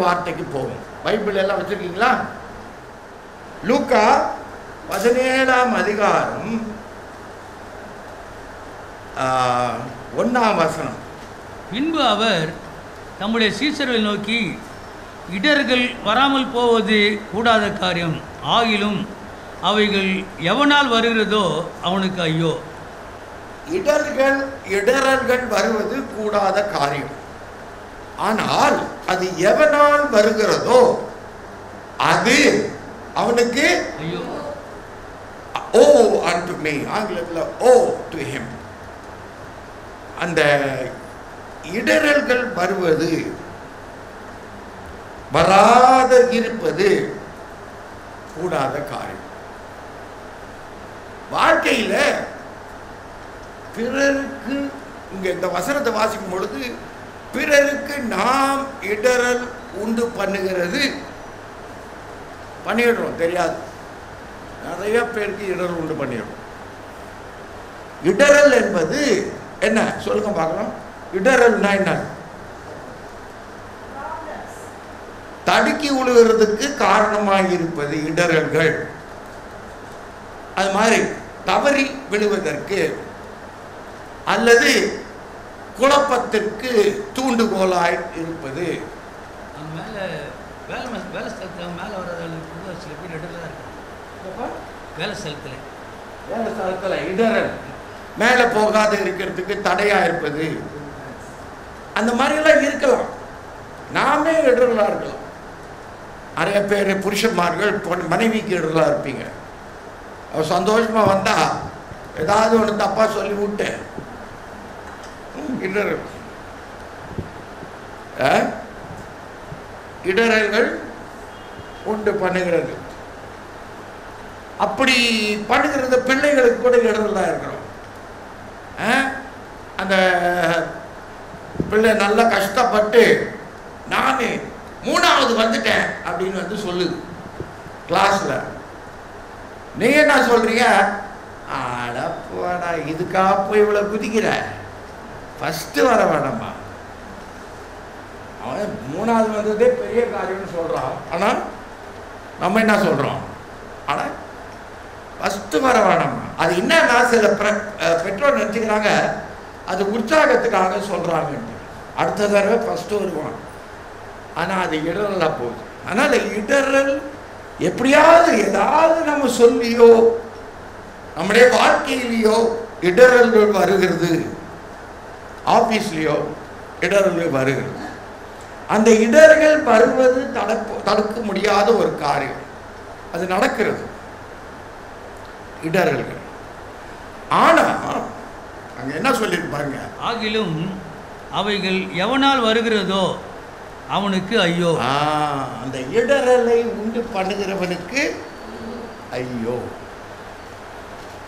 வார்த்தைக்கு போவோம். பைபிள் எல்லாம் வச்சிருக்கீங்களா? லூக்கா 17ஆம் அதிகாரம் 1ஆம் வசனம். பின்பு அவர் தம்முடைய சீசர்களை நோக்கி, இடர்கள் வராமல் போவது கூடாத காரியம், ஆகிலும் அவைகள் எவனால் வருகிறதோ அவனுக்கு ஐயோ. இடர்கள் வருவது கூடாத காரியம், ஆனால் அது எவனால் வருகிறதோ அது அவனுக்கு ஐயோ. ஓ unto me, ஆங்கிலத்தில் ஓ to him. அந்த இடர்கள் வருவது, வராத இருப்பது கூடாத காரியம். வாழ்க்கையில பிறருக்கு, இங்க இந்த வசனத்தை வாசிக்கும் பொழுது, பிறருக்கு நாம் இடரல் உண்டு பண்ணிடுறோம். தெரியாது, நிறைய பேருக்கு இடரல் உண்டு பண்ணிடுறோம். இடரல் என்பது என்ன சொல்லுங்க பார்க்கலாம். இடரல்னா என்ன? தடுக்கி விழுகிறதுக்கு காரணமாக இருப்பது இடரல்கள். அது மாதிரி தவறி விழுவதற்கு அல்லது குழப்பத்திற்கு தூண்டுகோலாய் இருப்பது. வேலை ஸ்தலத்தில் மேலே வர்றதுக்கு சில பேர் இடர்ல தான் இருக்காங்க. வேலை ஸ்தலத்தில் இடரல் மேலே போகாத இருக்கிறதுக்கு தடையா இருப்பது, அந்த மாதிரிலாம் இருக்கலாம். நாமே இடரலா இருக்கலாம். நிறைய பேர் புருஷன்மார்கள் மனைவிக்கு இடரலா இருப்பீங்க. அவர் சந்தோஷமா வந்தா ஏதாவது ஒன்று தப்பா சொல்லி விட்டு இடரல்கள் உண்டு பண்ணுகிறது. அப்படி பண்ணுகிறது பிள்ளைகளுக்கு கூட இடரலா இருக்கிறோம். அந்த பிள்ளை நல்லா கஷ்டப்பட்டு நான் 3வது வந்துட்டேன் அப்படின்னு வந்து சொல்லுது கிளாஸ்ல. நீ என்ன சொல்றீங்க? அடப்படா, இதுக்கா போய் இவ்வளவு குதிக்கிற? ஃபர்ஸ்ட் வர வேண்டாமா? அவன் 3வது வந்ததே பெரிய காரியம்னு சொல்றான். ஆனா நம்ம என்ன சொல்றோம்? ஆனா ஃபர்ஸ்ட் வர வேண்டாமா? அது என்னன்னா, சில பெற்றோர் நினைச்சுக்கிறாங்க அது உற்சாகத்துக்காக சொல்றாங்க. அடுத்த தடவை ஃபர்ஸ்ட் வருவான். ஆனா அது இடரலா போகுது. அதனால இடரல் எப்படியாவது ஏதாவது நம்ம சொல்லியோ நம்முடைய வாழ்க்கையிலையோ இடரல்கள் வருகிறது. ஆபீஸ்லயோ இடரல்கள் வருகிறது. அந்த இடர்கள் வருவது தடுக்க முடியாத ஒரு காரியம். அது நடக்கிறது, இடரல்கள். ஆனா அங்க என்ன சொல்லியிருப்பாங்க? ஆகிலும் அவைகள் எவனால் வருகிறதோ அவனுக்கு ஐயோ. அந்த இடரலை உண்டு பண்ணுகிறவனுக்கு ஐயோ.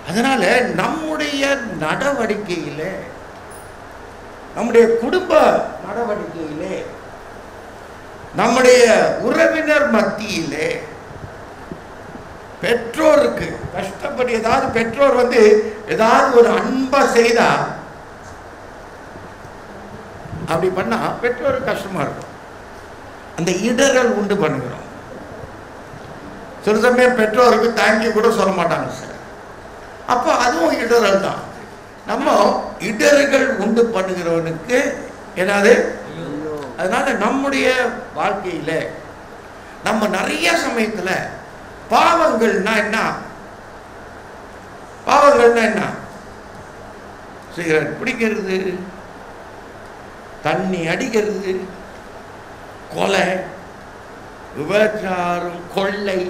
அதனால நம்முடைய நடவடிக்கையிலே, நம்முடைய குடும்ப நடவடிக்கையிலே, நம்முடைய உறவினர் மத்தியிலே, பெற்றோருக்கு கஷ்டப்பட்டு ஏதாவது பெற்றோர் வந்து ஏதாவது ஒரு அன்பா செய்தா, அப்படி பண்ணா பெற்றோருக்கு கஷ்டமா இருக்கும். அந்த இடரல் உண்டு பண்ணுகிறோம். சில சமயம் பெற்றோருக்கு தேங்க்யூ கூட சொல்ல மாட்டாங்க சார். அப்போ அதுவும் இடரல் தான். நம்ம இடர்கள் உண்டு பண்ணுகிறவனுக்கு என்னது? அதனால நம்முடைய வாழ்க்கையில நம்ம நிறைய சமயத்துல பாவங்கள்னா என்ன? பாவங்கள்னா என்ன? சிகரெட் பிடிக்கிறது, தண்ணி அடிக்கிறது, கொலை, விபச்சாரம், கொள்ளை,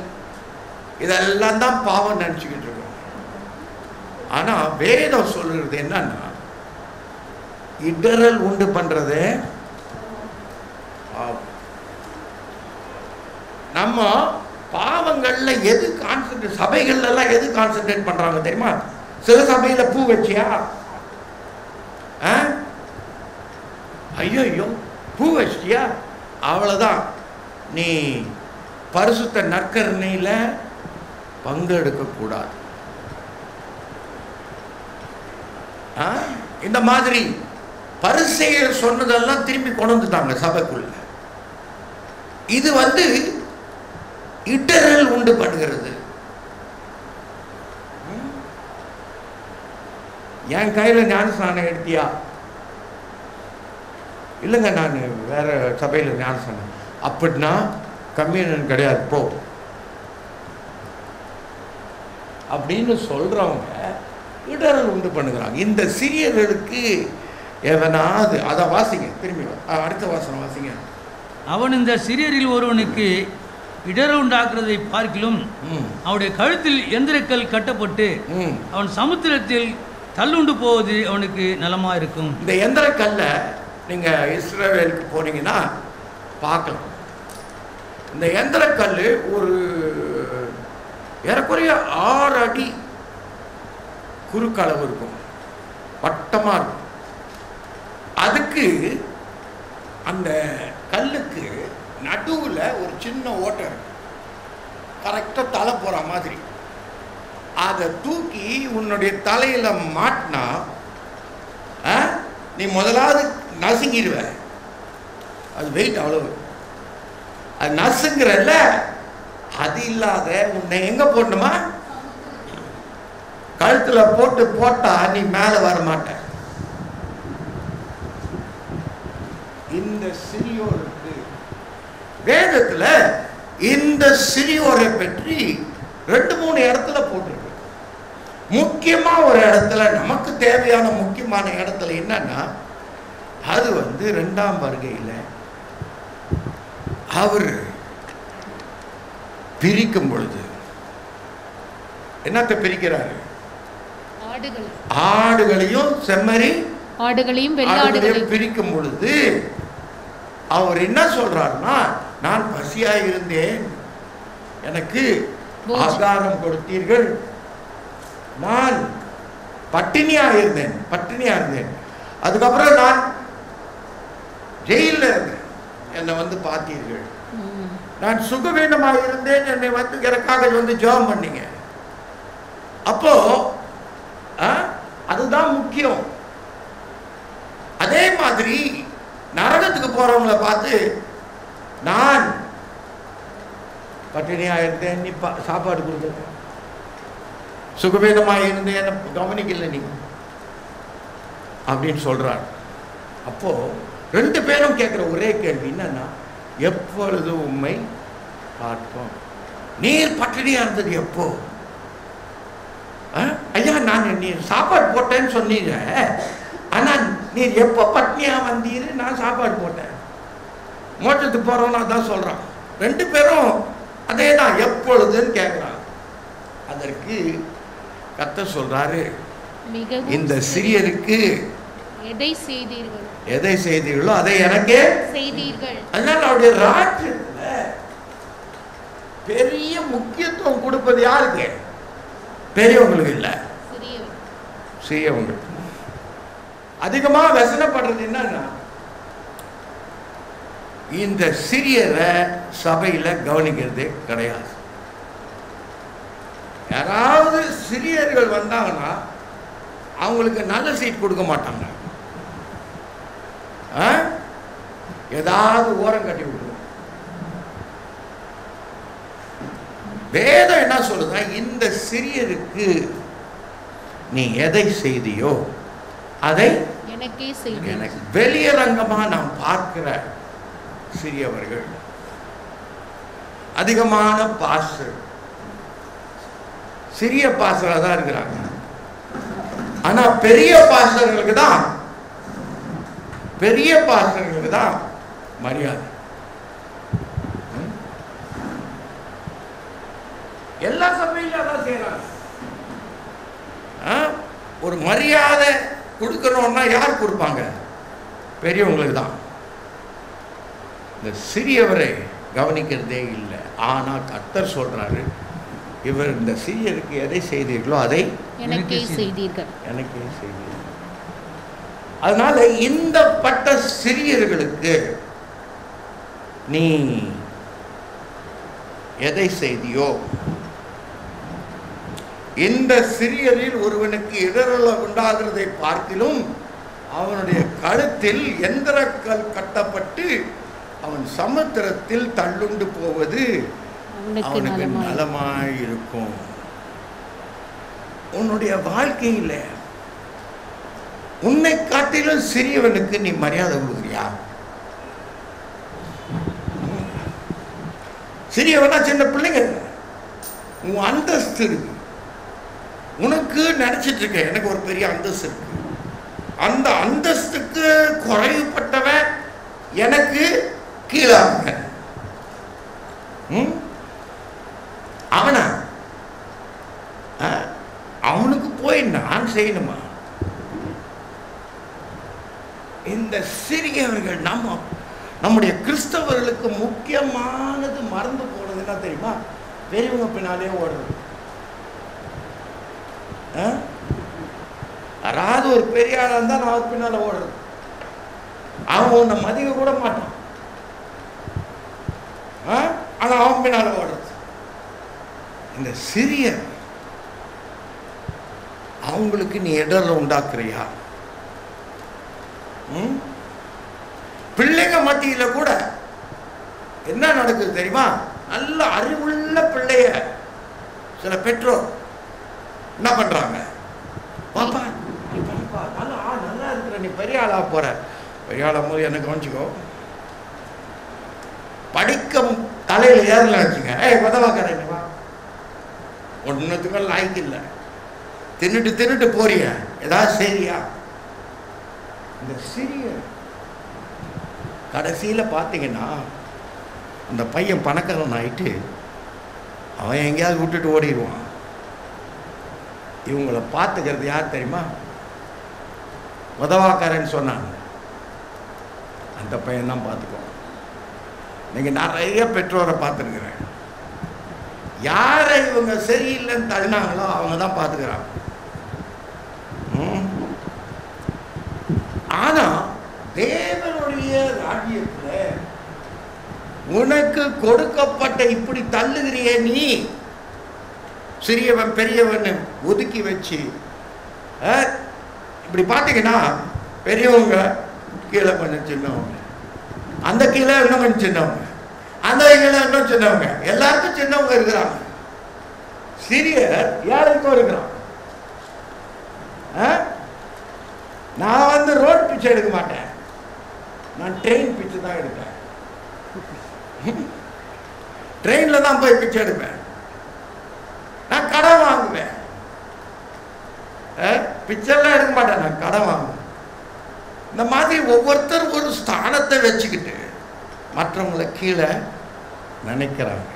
இதெல்லாம் தான் பாவம் நினைச்சுக்கிட்டு இருக்கோம். ஆனா வேதம் சொல்றது என்னன்னா, இடரல் உண்டு பண்றது நம்ம பாவங்கள்ல எது கான்சென்ட்ரேட், சபைகள்ல எல்லாம் எது கான்சென்ட்ரேட் பண்றாங்க தெரியுமா? சில சபையில பூ வச்சியா, ஐயோ பூ வச்சியா, அவ்வளவுதான், நீ பரிசுத்த நற்கருணையில பங்கெடுக்க கூடாது. இந்த மாதிரி பரிசேயர் சொன்னதெல்லாம் திரும்பி கொண்டு வந்துட்டாங்க சபைக்குள்ள. இது வந்து இடரல் உண்டு பண்ணுகிறது. என் கையில் ஞானஸ்நானம் எடுத்தியா? இல்லைங்க, நான் வேற சபையில் ஞானஸ்நானம். அப்படின்னா கம்யூனியன் கிடையாது போ அப்படின்னு சொல்றவங்க இடரல் உண்டு பண்ணுகிறாங்க. இந்த சிறியர்களுக்கு எவனாவது அதை வாசிங்க, திரும்பி அடுத்த வாசனம் வாசிங்க. அவன் இந்த சிறியரில் ஒருவனுக்கு இடரல் உண்டாக்குறதை பார்க்கிலும் அவனுடைய கழுத்தில் எந்திரக்கல் கட்டப்பட்டு அவன் சமுத்திரத்தில் தள்ளுண்டு போவது அவனுக்கு நலமா இருக்கும். இந்த எந்திரக்கல்ல நீங்க இஸ்ரவேலுக்கு போனீங்கன்னா பார்க்கலாம். இந்த எந்திரக்கல் ஒரு ஏறக்குறைய 6 அடி குறுக்களவு இருக்கும், வட்டமா இருக்கும். அதுக்கு அந்த கல்லுக்கு நடுவில் ஒரு சின்ன ஓட்டை இருக்கு, கரெக்டாக தலை போகிற மாதிரி. அதை தூக்கி உன்னுடைய தலையில் மாட்டினா நீ முதலாவது நசுங்கிடுவ. அது வெயிட் அவ்வளவு. அது நசுங்கிறல்ல, அது இல்லாத உன்னை எங்க போடணுமா? கழுத்துல போட்டா நீ மேல வர மாட்ட. இந்த சிறியோருக்கு வேதத்துல இந்த சிறியோரை பற்றி 2-3 இடத்துல போட்டிருக்கு. முக்கியமா ஒரு இடத்துல, நமக்கு தேவையான முக்கியமான இடத்துல என்னன்னா, அது வந்து 2ஆம் வருகையில் அவர் பிரிக்கும் பொழுது என்னத்தை பிரிக்கிறாரு? ஆடுகளையும் செம்மறி ஆடுகளையும் பிரிக்கும் பொழுது அவர் என்ன சொல்றாருன்னா, நான் பசியா இருந்தேன், எனக்கு ஆகாரம் கொடுத்தீர்கள், நான் பட்டினியா இருந்தேன், அதுக்கப்புறம் நான் ஜெயில இருந்தேன், என்னை வந்து பார்த்தீர்கள், நான் சுகவீனமாக இருந்தேன், என்னை வந்து எனக்காக வந்து ஜெபம் பண்ணீங்க. அப்போ அதுதான் முக்கியம். அதே மாதிரி நரகத்துக்கு போறவங்களை பார்த்து, நான் பட்டினியா இருந்தேன், நீ சாப்பாடு கொடுக்க, சுகவீனமாக இருந்தேன், என்ன கவனிக்கல நீ அப்படின்னு சொல்றார். அப்போ 2 பேரும் கேட்கிற ஒரே கேள்வி என்னன்னா, எப்பொழுது உம்மை பார்ப்போம்? நீர் பட்டினியா இருந்தது எப்போ? ஐயா, நான் நீர் சாப்பாடு போட்டேன்னு சொன்னீங்க, ஆனா நீர் எப்போ பட்னியா வந்தீரு? நான் சாப்பாடு போட்டேன். மோட்சத்துக்கு போறோம்னா தான் சொல்றான். 2 பேரும் அதே தான், எப்பொழுதுன்னு கேட்கிறான். அதற்கு கர்த்தர் சொல்றாரு, இந்த சிறியருக்கு எதை செய்தீர்களோ அதை எனக்கே செய்தீர்கள். அதனால அவருடைய ராஜ்யத்துல பெரிய முக்கியத்துவம் கொடுப்பது யாருக்கு? பெரியவங்களுக்கு இல்ல, சிறியவங்களுக்கு. அதிகமா வசனப்படுறது என்னன்னா, இந்த சிறியரை சபையில கவனிக்கிறதே கிடையாது. யாராவது சிறியர்கள் வந்தாங்கன்னா அவங்களுக்கு நல்ல சீட் கொடுக்க மாட்டாங்க, ஏதாவது ஓரம் கட்டி விடுவோம். வேதம் என்ன சொல்லுதா, இந்த சிறியருக்கு நீ எதை செய்தியோ அதை எனக்கே செய்தீர்கள். வெளியரங்கமா நாம் பார்க்கிற சிறியவர்கள், அதிகமான பாஸ்டர் சிறிய பாஸ்டரா தான் இருக்கிறாங்க. ஆனா பெரிய பாஸ்டர்களுக்கு தான் மரியாதை. எல்லா சபையிலும் அதான் செய்யறாங்க. ஒரு மரியாதை கொடுக்கணும்னா யார் கொடுப்பாங்க? பெரியவங்களுக்கு தான். இந்த சிறியவரை கவனிக்கிறதே இல்லை. ஆனா கர்த்தர் சொல்றாரு, இவர் இந்த சிறியருக்கு எதை செய்தீர்களோ அதை எனக்கே செய்தீர்கள். அதனால இந்த பட்ட சிறியர்களுக்கு நீ எதை செய்தியோ, இந்த சிறியரில் ஒருவனுக்கு இடரல் உண்டாகிறதை பார்க்கிலும் அவனுடைய கழுத்தில் எந்திரக்கல் கட்டப்பட்டு அவன் சமுத்திரத்தில் தள்ளுண்டு போவது அவனுக்கு நலமாயிருக்கும். உன்னுடைய வாழ்க்கையில் உன்னை காட்டிலும் சிறியவனுக்கு நீ மரியாதை கொடுக்குறியா? சிறியவனா சின்ன பிள்ளைங்க, உன் அந்தஸ்து இருக்கு. உனக்கு நினைச்சிட்டு இருக்க எனக்கு ஒரு பெரிய அந்தஸ்து இருக்கு. அந்த அந்தஸ்துக்கு குறைவுபட்டவன் எனக்கு கீழாக அவனா அவனுக்கு போய் நான் செய்யணுமா? இந்த சிறியவர்கள் நம்முடைய கிறிஸ்தவர்களுக்கு முக்கியமானது மறந்து போனது என்ன தெரியுமா? பெரியவங்க பின்னாலே ஓடுறது. யாராவது ஒரு பெரிய ஆளா இருந்தா நான் பின்னால ஓடுறது. அவன் உன்னை மதிக்க கூட மாட்டான், ஆனா அவன் பின்னால ஓடுறது. இந்த சிறிய அவங்களுக்கு நீ இடர்ல உண்டாக்குறியா? பிள்ளைங்க மத்தியில கூட என்ன நடக்குது தெரியுமா? நல்ல அறிவுள்ள பிள்ளைய சில பெற்றோர் என்ன பண்றாங்க, பாப்பா நல்லா இருக்கிற, நீ பெரிய ஆளா போற, பெரிய ஆளா போது என்ன கவனிச்சுக்கோ, படிக்க தலையில ஏறல வச்சுங்க, உதவாக்காரன் ஒன்னுத்துக்கும் லாய்க்கு இல்லை, தின்னுட்டு போறிய ஏதாவது சரியா? இந்த சிறிய கடைசியில பார்த்தீங்கன்னா அந்த பையன் பணக்காரன் ஆயிட்டு அவன் எங்கேயாவது விட்டுட்டு ஓடிடுவான். இவங்களை பார்த்துக்கிறது யார் தெரியுமா? உதவாக்காரன்னு சொன்னாங்க, அந்த பையன் தான் பார்த்துக்குவான். நீங்க நிறைய பெற்றோரை பார்த்துருக்கிறேன், யாரை இவங்க சரியில்லைன்னு தள்ளினாங்களோ அவங்க தான் பார்த்துக்கிறாங்க. ஆனா தேவனுடைய ராஜ்யத்தில் உனக்கு கொடுக்கப்பட்ட இப்படி தள்ளுகிறிய நீ, சிறியவன் பெரியவன் ஒதுக்கி வச்சு இப்படி பார்த்தீங்கன்னா பெரியவங்க கீழே கொஞ்சம் சின்னவங்க, அந்த கீழே இன்னும் கொஞ்சம் சின்னவங்க, அந்த கீழே இன்னும் சின்னவங்க, எல்லாருக்கும் சின்னவங்க இருக்கிறாங்க. சிறியர் யாருக்கும் இருக்கிறான். நான் ரோட் பிச்சை எடுக்க மாட்டேன், நான் ட்ரெயின் பிச்சை தான் எடுப்பேன். ட்ரெயின்ல தான் போய் பிச்சை எடுப்பேன். நான் கடன் வாங்குவேன், பிச்சைலாம் எடுக்க மாட்டேன், நான் கடன் வாங்குவேன். இந்த மாதிரி ஒவ்வொருத்தரும் ஒரு ஸ்தானத்தை வச்சுக்கிட்டு மற்றவங்களை கீழே நினைக்கிறாங்க.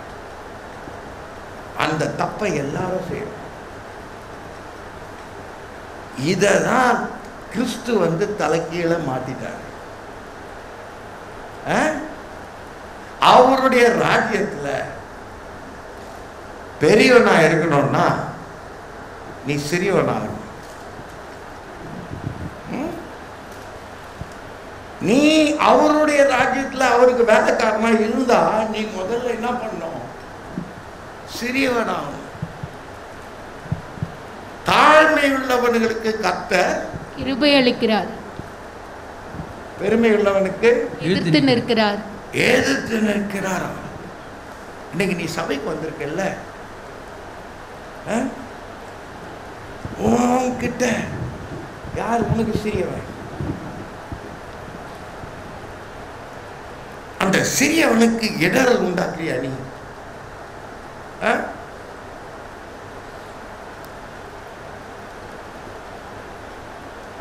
அந்த தப்பை எல்லாரும் செய்யணும். இததான் கிறிஸ்து தலைக்கீழே மாட்டிட்டார். அவருடைய ராஜ்யத்துல பெரியவனா இருக்கணும்னா நீ சிறியவனாகணும். நீ அவருடைய ராஜ்யத்துல அவருக்கு வேலைக்காரனா இருந்தா நீ முதல்ல என்ன பண்ணும்? சிறியவனாகணும். தாழ்மை உள்ளவனுக்கு கர்த்தர் கிருபை அளிக்கிறார், பெருமை உள்ளவனுக்கு எதிர்த்து நிற்கிறார். எதிர்த்து நிற்கிறாரா? இன்னைக்கு நீ சபைக்கு வந்திருக்கல்ல, உன்கிட்ட யார் உனக்கு சிறியவன்? அந்த சிறியவனுக்கு இடரல் உண்டாக்குறியா நீ?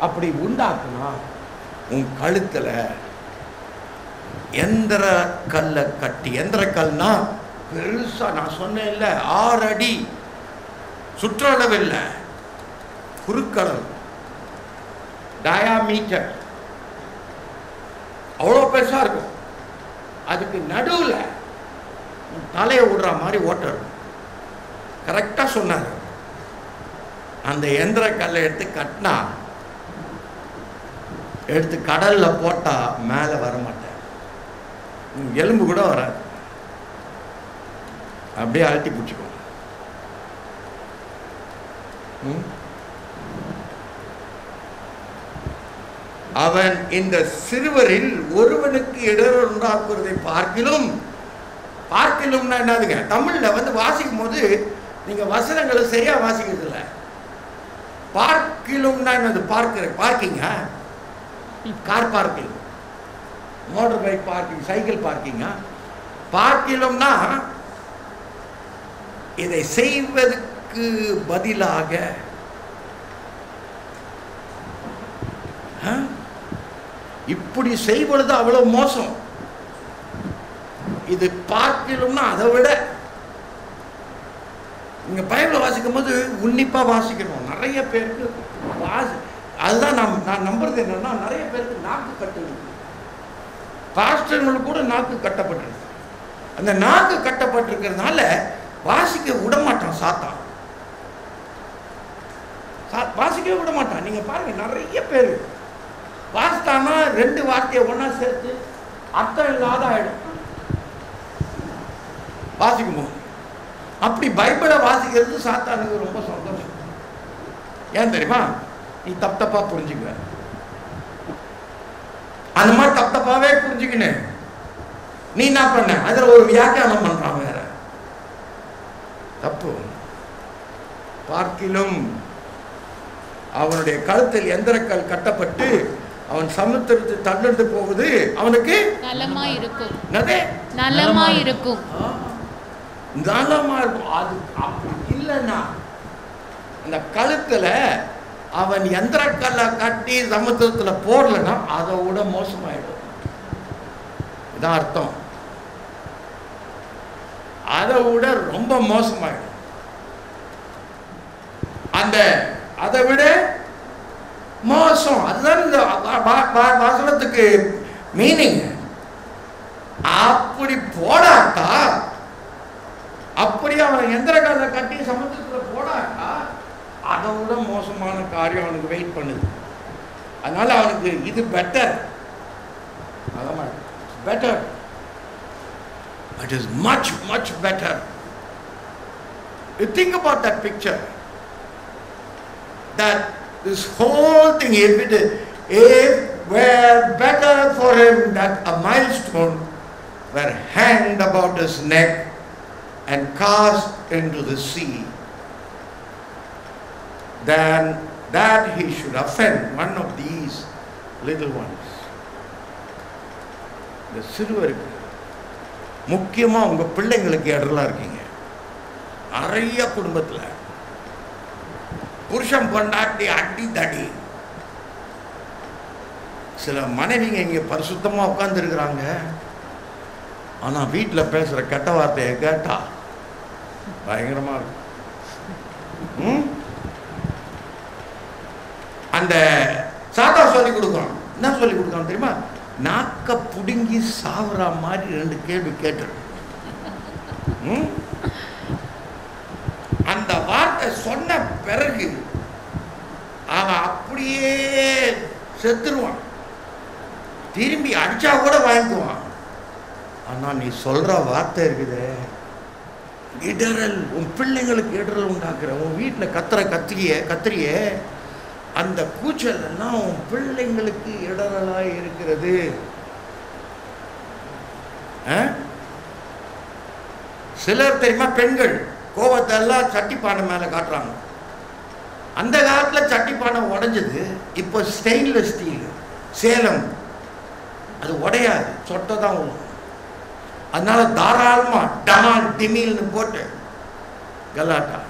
அப்படி உண்டாக்குனா உன் கழுத்துல எந்திர கல்ல கட்டி, எந்திர கல்னா பெருசா, நான் சொன்னேன் இல்ல 6 அடி சுற்றளவு இல்லை, குறுக்களவு, டயாமீட்டர் அவ்வளோ பெருசா இருக்கும். அதுக்கு நடுவில் தலையை விடுற மாதிரி ஓட்டம். கரெக்டா சொன்னார். அந்த எந்திர கல்லை எடுத்து கட்டினா, எடுத்து கடல்ல போட்டா மேல வர மாட்டேன், எலும்பு கூட வராது, அப்படியே அழட்டி பிடிச்சிக்கும். அவன் இந்த சிறுவரில் ஒருவனுக்கு இடர் உண்டாக்குவதை பார்க்கிலும், பார்க்கிலும்னா என்னதுங்க, தமிழ்ல வந்து வாசிக்கும் போது நீங்க வசனங்களை சரியா வாசிக்கிறது இல்லை. பார்க்கிலும்னா என்னது, பார்க்கிங்கா, car parking, motor bike parking, cycle பார்க்கிங்கா. பார்க்கிலும்னா இதை செய்வதற்கு பதிலாக இப்படி செய்வது அவ்வளவு மோசம். இது பார்க்கலும்னா அதை விட நீங்க பைபிளை வாசிக்கும் போது உன்னிப்பா வாசிக்கணும். நிறைய பேருக்கு அதுதான் நான் நம்புறது என்னன்னா, நிறைய பேருக்கு நாக்கு கட்டு, பாஸ்டர்களுக்கு கூட நாக்கு கட்டப்பட்டிருக்கு. அந்த நாக்கு கட்டப்பட்டிருக்கிறதுனால வாசிக்க விட மாட்டான் சாத்தான், வாசிக்கவே விட மாட்டான். நீங்க பாருங்க, நிறைய பேர் வாசித்தானா 2 வார்த்தையை ஒன்னா சேர்த்து அர்த்தம் இல்லாத ஆயிடும் வாசிக்கும் போது. அப்படி பைபிளை வாசிக்கிறது சாத்தானுக்கு ரொம்ப சந்தோஷம். ஏன் தெரியுமா? நீ தப்பா புரிஞ்சுக்குவ. அந்த மாதிரி தப்பாவே புரிஞ்சுக்கினு நீ என்ன பண்ண, அதுல ஒரு வியாக்கியானம் பண்றான் வேற தப்பு. பார்க்கிலும் அவனுடைய கழுத்தில் எந்திரக்கல் கட்டப்பட்டு அவன் சமுத்திரத்தை தள்ளெடுத்து போகுது அவனுக்கு நலமா இருக்கும். நலமா இருக்கும். நலமா இருக்கும். அது அப்படி இல்லைன்னா அந்த கழுத்துல அவன் எந்திரக்கல்லை கட்டி சமுத்திரத்துல போடலன்னா அதை விட மோசமாயிடும். இதான் அர்த்தம். அதை விட ரொம்ப மோசமாயிடும். அந்த அதை விட மோசம். அதுதான் இந்த வசனத்துக்கு மீனிங். அப்படி போடாட்டா, அப்படி அவன் எந்திரக்கால கட்டி சமுத்திரத்துல போடாட்டா அதை விட மோசமான காரியம் அவனுக்கு வெயிட் பண்ணுது. அதனால அவனுக்கு இது better. Better. It is much, much better. You think about that picture. That this whole thing, if were better for him that a millstone were hanged about his neck and cast into the sea, than that he should offend one of these little ones. இந்த சிறுவருக்கு, முக்கியமா உங்க பிள்ளைங்களுக்கு இடர்லாம் இருக்கீங்க. நிறைய குடும்பத்துல புருஷன் பொண்டாட்டி அடி தடி. சில மனைவிங்க இங்க பரிசுத்தமா உட்கார்ந்து இருக்கிறாங்க. ஆனா வீட்டில் பேசுற கெட்ட வார்த்தையை கேட்டா பயங்கரமா இருக்கும். அந்த சாதா சொல்லி கொடுக்குறான். என்ன சொல்லி கொடுக்குறான் தெரியுமா? நாக்க புடுங்கி சாவுற மாதிரி 2 கேள்வி கேட்டு அந்த வார்த்தை சொன்ன பிறகு அவன் அப்படியே செத்துருவான். திரும்பி அடிச்சா கூட வாங்கிக்குவான். ஆனா நீ சொல்ற வார்த்தை இருக்குதே, இடரல், உன் பிள்ளைங்களுக்கு இடரல் உண்டாக்குற, உன் வீட்டில் கத்திரிய அந்த கூச்சல் எல்லாம் உன் பிள்ளைங்களுக்கு இடரலாய் இருக்கிறது. சிலர் தெரியுமா, பெண்கள் கோபத்தை எல்லாம் சட்டிப்பானை மேல காட்டுறாங்க. அந்த காலத்துல சட்டிப்பானை உடைஞ்சது, இப்போ ஸ்டெயின்லெஸ் ஸ்டீல் சேலம், அது உடையாது, சொட்டை தான் வரும். அதனால தாராளமா டமால் டிமில்னு போட்டு கலாட்டா.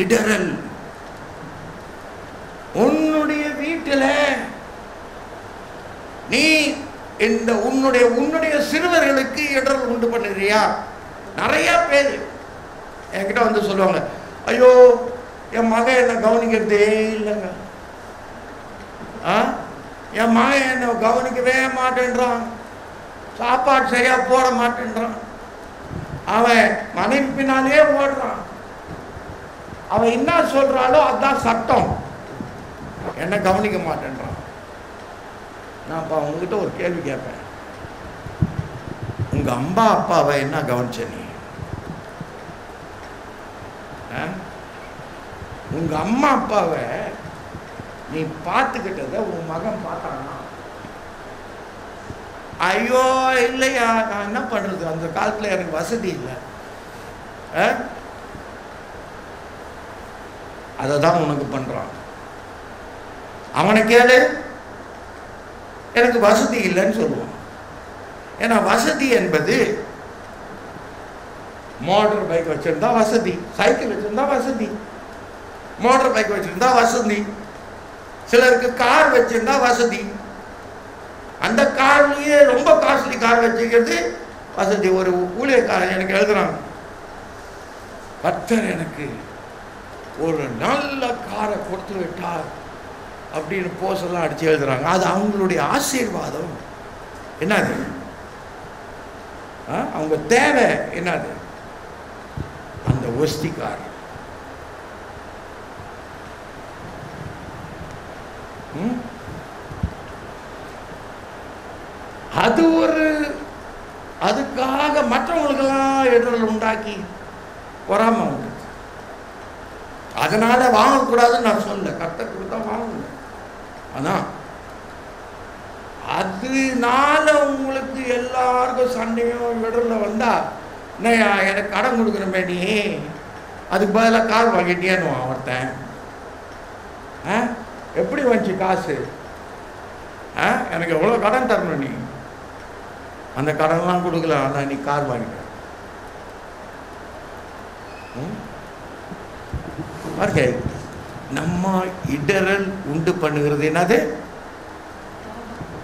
இடரல். உன்னுடைய வீட்டில நீ இந்த உன்னுடைய சிறுவர்களுக்கு இடரல் உண்டு பண்ணுறியா? நிறைய பேர் என்கிட்ட வந்து சொல்லுவாங்க, ஐயோ என் மகன் என்ன கவனிக்கிறதே இல்லைங்க, என் மகன் என்ன கவனிக்கவே மாட்டேன்றான், சாப்பாடு சரியா போட மாட்டேன்றான், அவன் மனைவி பின்னாலே ஓடுறான், அவன் என்ன சொல்றாளோ அதுதான் சட்டம், என்ன கவனிக்க மாட்டேன்றான். நான் அப்ப அவங்ககிட்ட ஒரு கேள்வி கேட்பேன், உங்க அம்மா அப்பாவை என்ன கவனிச்ச நீ? உங்க அம்மா அப்பாவை நீ நீ பார்த்துக்கிட்டத உன் மகன் பார்த்தானா? ஐயோ இல்லையா, நான் என்ன பண்றது, அந்த காலத்துல எனக்கு வசதி இல்லை. அதை தான் உனக்கு பண்றான். அவனை கேளு, எனக்கு வசதி இல்லைன்னு சொல்லுவான். ஏன்னா வசதி என்பது மோட்டார் பைக் வச்சிருந்தா வசதி, சைக்கிள் வச்சிருந்தா வசதி, மோட்டார் பைக் வச்சிருந்தா வசதி, சிலருக்கு கார் வச்சிருந்தா வசதி. அந்த கார்லயே ரொம்ப காஸ்ட்லி கார் வச்சுக்கிறது வசதி. ஒரு ஊழியக்காரன் எனக்கு எழுதுறாங்க, கர்த்தர் எனக்கு ஒரு நல்ல காரை கொடுத்து விட்டார் அப்படின்னு போஸ்டெல்லாம் அடிச்சு எழுதுறாங்க. அது அவங்களுடைய ஆசீர்வாதம். என்னது? அவங்க தேவை என்னது? அந்த ஒஸ்தி கார். அது ஒரு அதுக்காக மற்றவங்களுக்கெல்லாம் இடர்கள் உண்டாக்கி பொறாமை உண்டு. அதனால வாங்கக்கூடாதுன்னு நான் சொல்ல, கர்த்தர் கொடுத்தா வாங்கல. ஆனா அதனால உங்களுக்கு எல்லாருக்கும் சண்டையும் இடர்ல வந்தா, என்னையா எனக்கு கடன் கொடுக்குறமே நீ, அதுக்கு பதிலாக கார் வாங்கிட்டேன்னு ஒருத்தன். எப்படி வந்துச்சு காசு? எனக்கு எவ்வளோ கடன் தரணும், நீ அந்த கடன்லாம் கொடுக்கல, ஆனால் நீ கார் வாங்கிட்ட. நம்ம இடரல் உண்டு பண்ணுகிறது என்னது?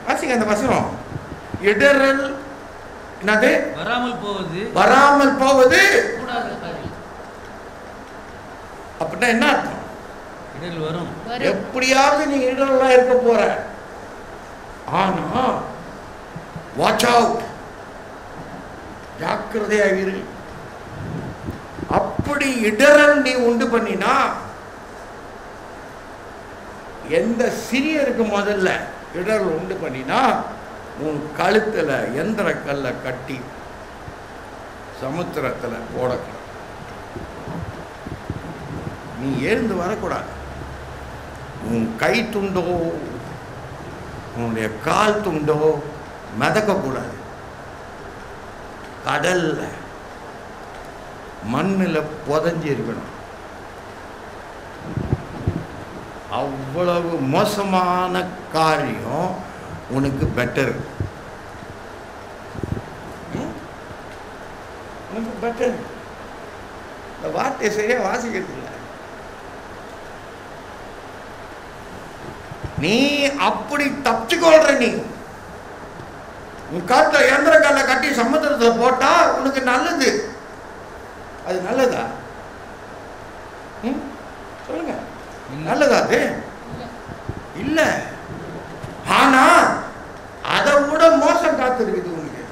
வாசிங்க அந்த வசனம். இடரல் என்னது? வராமல் போவது. அப்படின்னா என்ன அர்த்தம்? எப்படியாவது நீ இடரலா இருக்க போற. ஆனா வாட்ச் அவுட், ஜாக்கிரதையா இரு. அப்படி இடரல் நீ உண்டு பண்ணினா, எந்த சிறியருக்கு முதல்ல இடரல் உண்டு பண்ணினா, உன் கழுத்துல எந்திர கல்ல கட்டி சமுத்திரத்துல போடக்கூடாது. நீ எழுந்து வரக்கூடாது. உன் கை துண்டோ உன்னுடைய கால் துண்டோ மிதக்கக்கூடாது. கடல்ல மண்ணில் புதஞ்சி இருக்கணும். அவ்வளவு மோசமான காரியம் உனக்கு பெட்டர். உனக்கு பெட்டர். இந்த வார்த்தையை சரியா வாசிக்கிறது இல்லை. நீ அப்படி தப்பிச்சுக்கொள்ற. நீ உன் காலத்துல எந்திர கல்ல கட்டி சமுத்திரத்தை போட்டா உனக்கு நல்லது. அது நல்லதா? சொல்லுங்க, நல்லதா? அது இல்ல. ஆனா அதை விட மோசம் காத்து இருக்குது உனக்கு.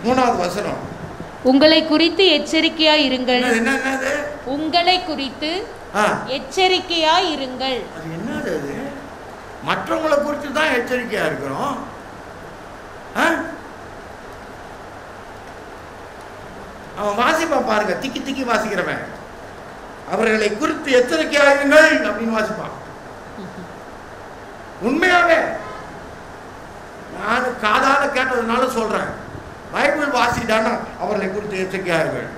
3வது வசனம், உங்களை குறித்து எச்சரிக்கையா இருங்கள். என்னது? உங்களை குறித்து எச்சரிக்கையா இருங்கள். அது என்னது? அது மற்றவங்களை குறித்து தான் எச்சரிக்கையா இருக்கிறோம். அவன் வாசிப்பான் பாருங்க, திக்கி திக்கி வாசிக்கிறவன். அவர்களை குறித்து எச்சரிக்கையா இருங்கள் அப்படின்னு வாசிப்பான். உண்மையாவே நான் காதால கேட்டதுனால சொல்றேன். பைபிள் வாசிட்டானா அவர்களை குறித்து எச்சரிக்கையா இருங்கள்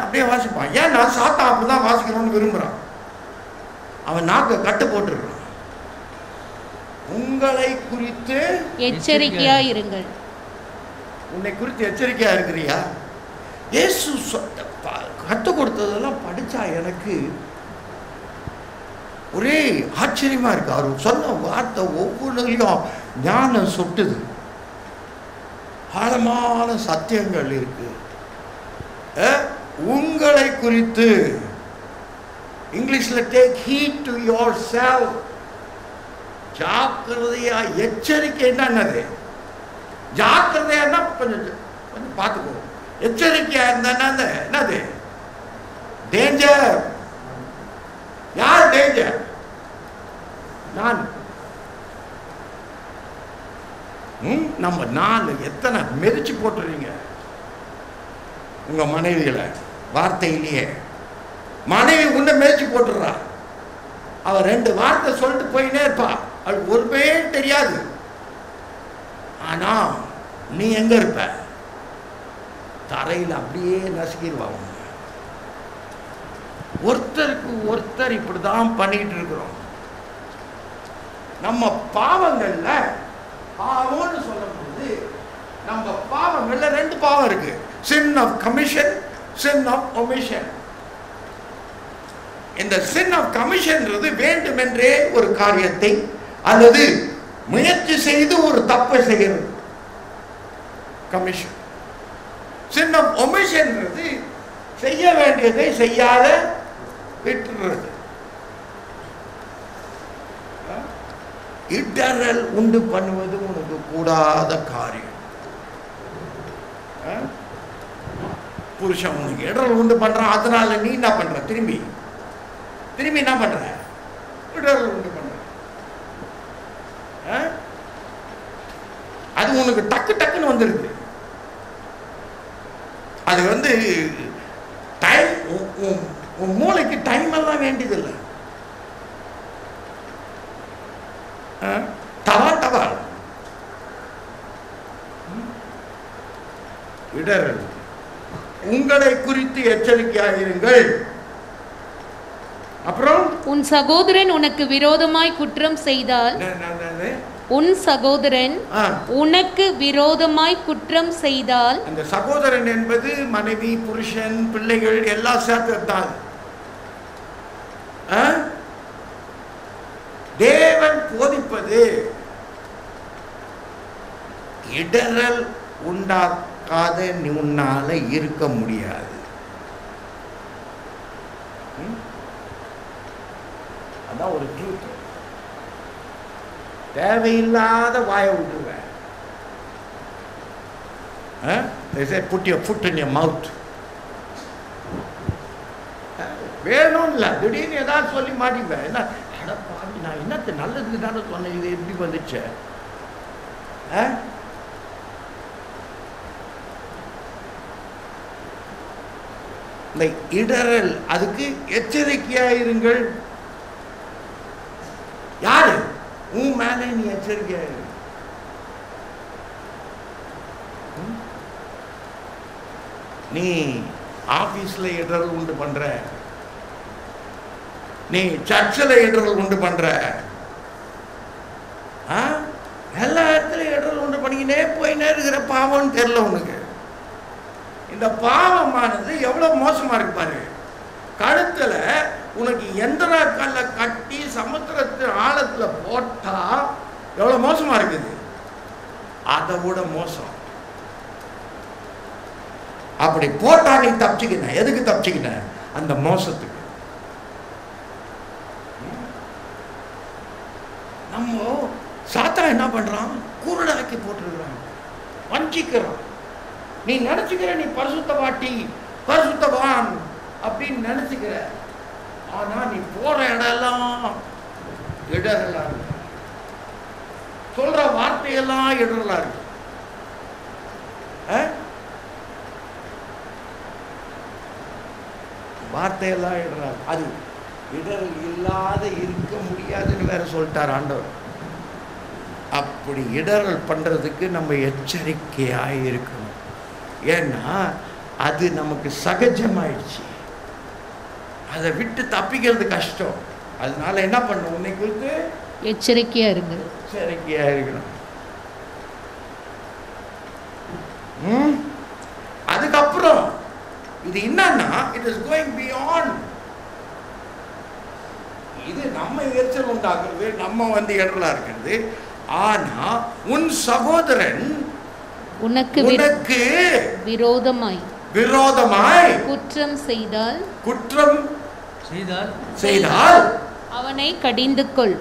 அப்படியே வாசிப்பான். ஏன் நான் சாத்தா அப்படிதான் வாசிக்கணும்னு விரும்புறான். அவன் நாக்க கட்டு போட்டுருக்கான். உங்களை குறித்து எச்சரிக்கையா இருங்கள். உன்னை குறித்து எச்சரிக்கையா இருக்கிறியா? இயேசு கற்றுக் கொடுத்ததெல்லாம் படிச்சா எனக்கு ஒரே ஆச்சரியமா இருக்கு. அவர் சொன்ன வார்த்தை ஒவ்வொன்றிலையும் ஞானம் சொட்டுது. ஆழமான சத்தியங்கள் இருக்கு. உங்களை குறித்து இங்கிலீஷ்ல take heat to your self. ஜாக்கிரதையா, எச்சரிக்கை என்னது? ஜாக்கிரதையா கொஞ்சம் பார்த்துக்கோ. எச்சரிக்கையா இருந்தா என்னது? டேஞ்சர். யார் டேஞ்சர்? நான். நம்ம நாலு எத்தனை மெரிச்சு போட்டுறீங்க உங்க மனைவிகளை வார்த்தையிலேயே. மனைவி உன்னை மேய்ச்சி போட்டுடுறா. அவ 2 வார்த்தை சொல்லிட்டு போயினே இருப்பா. அது ஒரு பேர் தெரியாது. ஆனா நீ எங்க இருப்ப? தரையில் அப்படியே நசுக்கிடுவாங்க. ஒருத்தருக்கு ஒருத்தர் இப்படிதான் பண்ணிட்டு இருக்கிறோம். நம்ம பாவங்கள்ல பாவம்னு சொல்லும்போது நம்ம பாவங்கள்ல 2 பாவம் இருக்கு. sin of commission, sin of omission. இந்த sin of commissionன்றது வேண்டுமென்றே ஒரு காரியத்தை அல்லது முயற்சி செய்து ஒரு தப்பை செய்கிறது கமிஷன். sin of omissionன்றது செய்ய வேண்டியதை செய்யாத விட்டுறது. இடரல் உண்டு பண்ணுவது உனக்கு கூடாத காரியம். புருஷன் உனக்கு இடரல் உண்டு பண்றான், அதனால நீ என்ன பண்ற? திரும்பி என்ன பண்ற? இடரல் உண்டு பண்ற. அது உனக்கு டக்குன்னு வந்துருக்கு. அது டைம், உன் மூளைக்கு டைம் எல்லாம் வேண்டியதில்லை. தவால் இடரல். உங்களை குறித்து எச்சரிக்கையாயிருங்கள். அப்புறம் உன் சகோதரன் உனக்கு விரோதமாய் குற்றம் செய்தால், உன் சகோதரன் உனக்கு விரோதமாய் குற்றம் செய்தால், அந்த சகோதரன் என்பது மனைவி, புருஷன், பிள்ளைகள் எல்லாம் சேர்த்துதான். தேவன் போதிப்பது இடரல் உண்டாக்காத உன்னால இருக்க முடியாது. அதான் ஒரு ட்ரூத். தேவையில்லாத வாயை விட்டுருவேன். They say put your foot in your mouth. வேணும் இல்லை, திடீர்னு ஏதாவது சொல்லி மாட்டிப்பேன். என்ன நான் என்னத்து நல்லதுக்கு தானே சொன்னேன், இது எப்படி வந்துச்சு? இந்த இடரல், அதுக்கு எச்சரிக்கையாயிருங்கள். யாரு? உன் மேலே நீ எச்சரிக்கையாயிரு. நீ ஆபீஸ்ல இடரல் உண்டு பண்ற, நீ சர்ச்சில் இடரல் உண்டு பண்ற, எல்லா இடத்துலையும் இடரல் உண்டு பண்ணிக்கினே போயினே இருக்கிற. பாவம்னு தெரியல உனக்கு. இந்த பாவமானது எவ்வளவு மோசமா இருக்கு பாரு. கழுத்துல உனக்கு எந்திர கல்ல கட்டி சமுத்திரத்து ஆழத்துல போட்டா எவ்வளவு மோசமா இருக்குது. அதை விட மோசம். அப்படி போட்டா நீ தப்பிச்சுக்கின. எதுக்கு தப்பிச்சுக்கின? அந்த மோசத்துக்கு. நம்ம சாத்தான் என்ன பண்றான்? குருடாக்கி போட்டுருக்கிறான், வஞ்சிக்கிறான். நீ நினைச்சுக்கிற நீ பரிசுத்தவாட்டி, பரிசுத்தவான் அப்படின்னு நினைச்சுக்கிற. ஆனா நீ போற இடம்லாம் இடரலா இருக்கு. சொல்ற வார்த்தையெல்லாம் இடரலா இருக்கு. வார்த்தையெல்லாம் இடரலா இருக்கு. அது இடரல் இல்லாத இருக்க முடியாதுன்னு வேற சொல்லிட்டார் ஆண்டவர். அப்படி இடரல் பண்றதுக்கு நம்ம எச்சரிக்கையாக இருக்கணும். ஏன்னா அது நமக்கு சகஜமாயிடுச்சு. அதை விட்டு தப்பிக்கிறது கஷ்டம். அதனால என்ன பண்ணணும்? உன்னை குறித்து எச்சரிக்கையா இருங்க. எச்சரிக்கையா இருக்கணும். அதுக்கப்புறம் இது என்னன்னா, இட் இஸ் கோயிங் பியாண்ட். இது நம்ம எரிச்சல் உண்டாக்குறது, நம்ம இடரலா இருக்கிறது. ஆனா உன் சகோதரன் உனக்கு விரோதமாய் குற்றம் செய்தால் அவனை கடிந்து கொள்.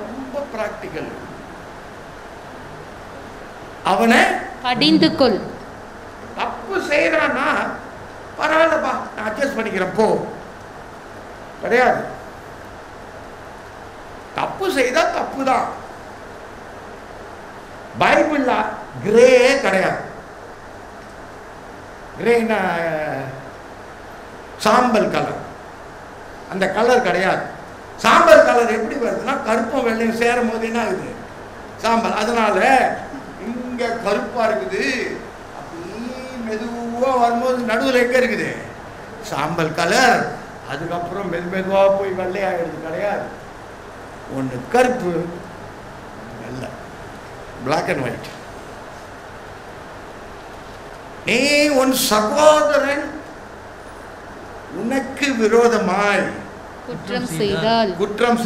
ரொம்ப பிராக்டிக்கல். அவனை கடிந்து கொள். தப்பு செய்யறானா பரவாயில்லப்பா, நான் அட்ஜஸ்ட் பண்ணிக்கிறேன் போ. கிடையாது. தப்பு செய்தா தப்பு தான். பைபிள்ல கிரே கிடையாது. கிரேனா சாம்பல் கலர். அந்த கலர் கிடையாது. சாம்பல் கலர் எப்படி வருதுன்னா கருப்பும் வெள்ளையும் சேரும் போது என்ன ஆகுது? சாம்பல். அதனால இங்க கருப்பா இருக்குது, அப்படியே மெதுவா வரும்போது நடுவில் எங்க இருக்குது? சாம்பல் கலர். அதுக்கப்புறம் மெதுவா போய் வெள்ளையாகிறது கிடையாது. ஒன்று கருப்பு, வெள்ளை, பிளாக் அண்ட் ஒயிட். நீ உன் சகோதரன் உனக்கு விரோதமாய் குற்றம்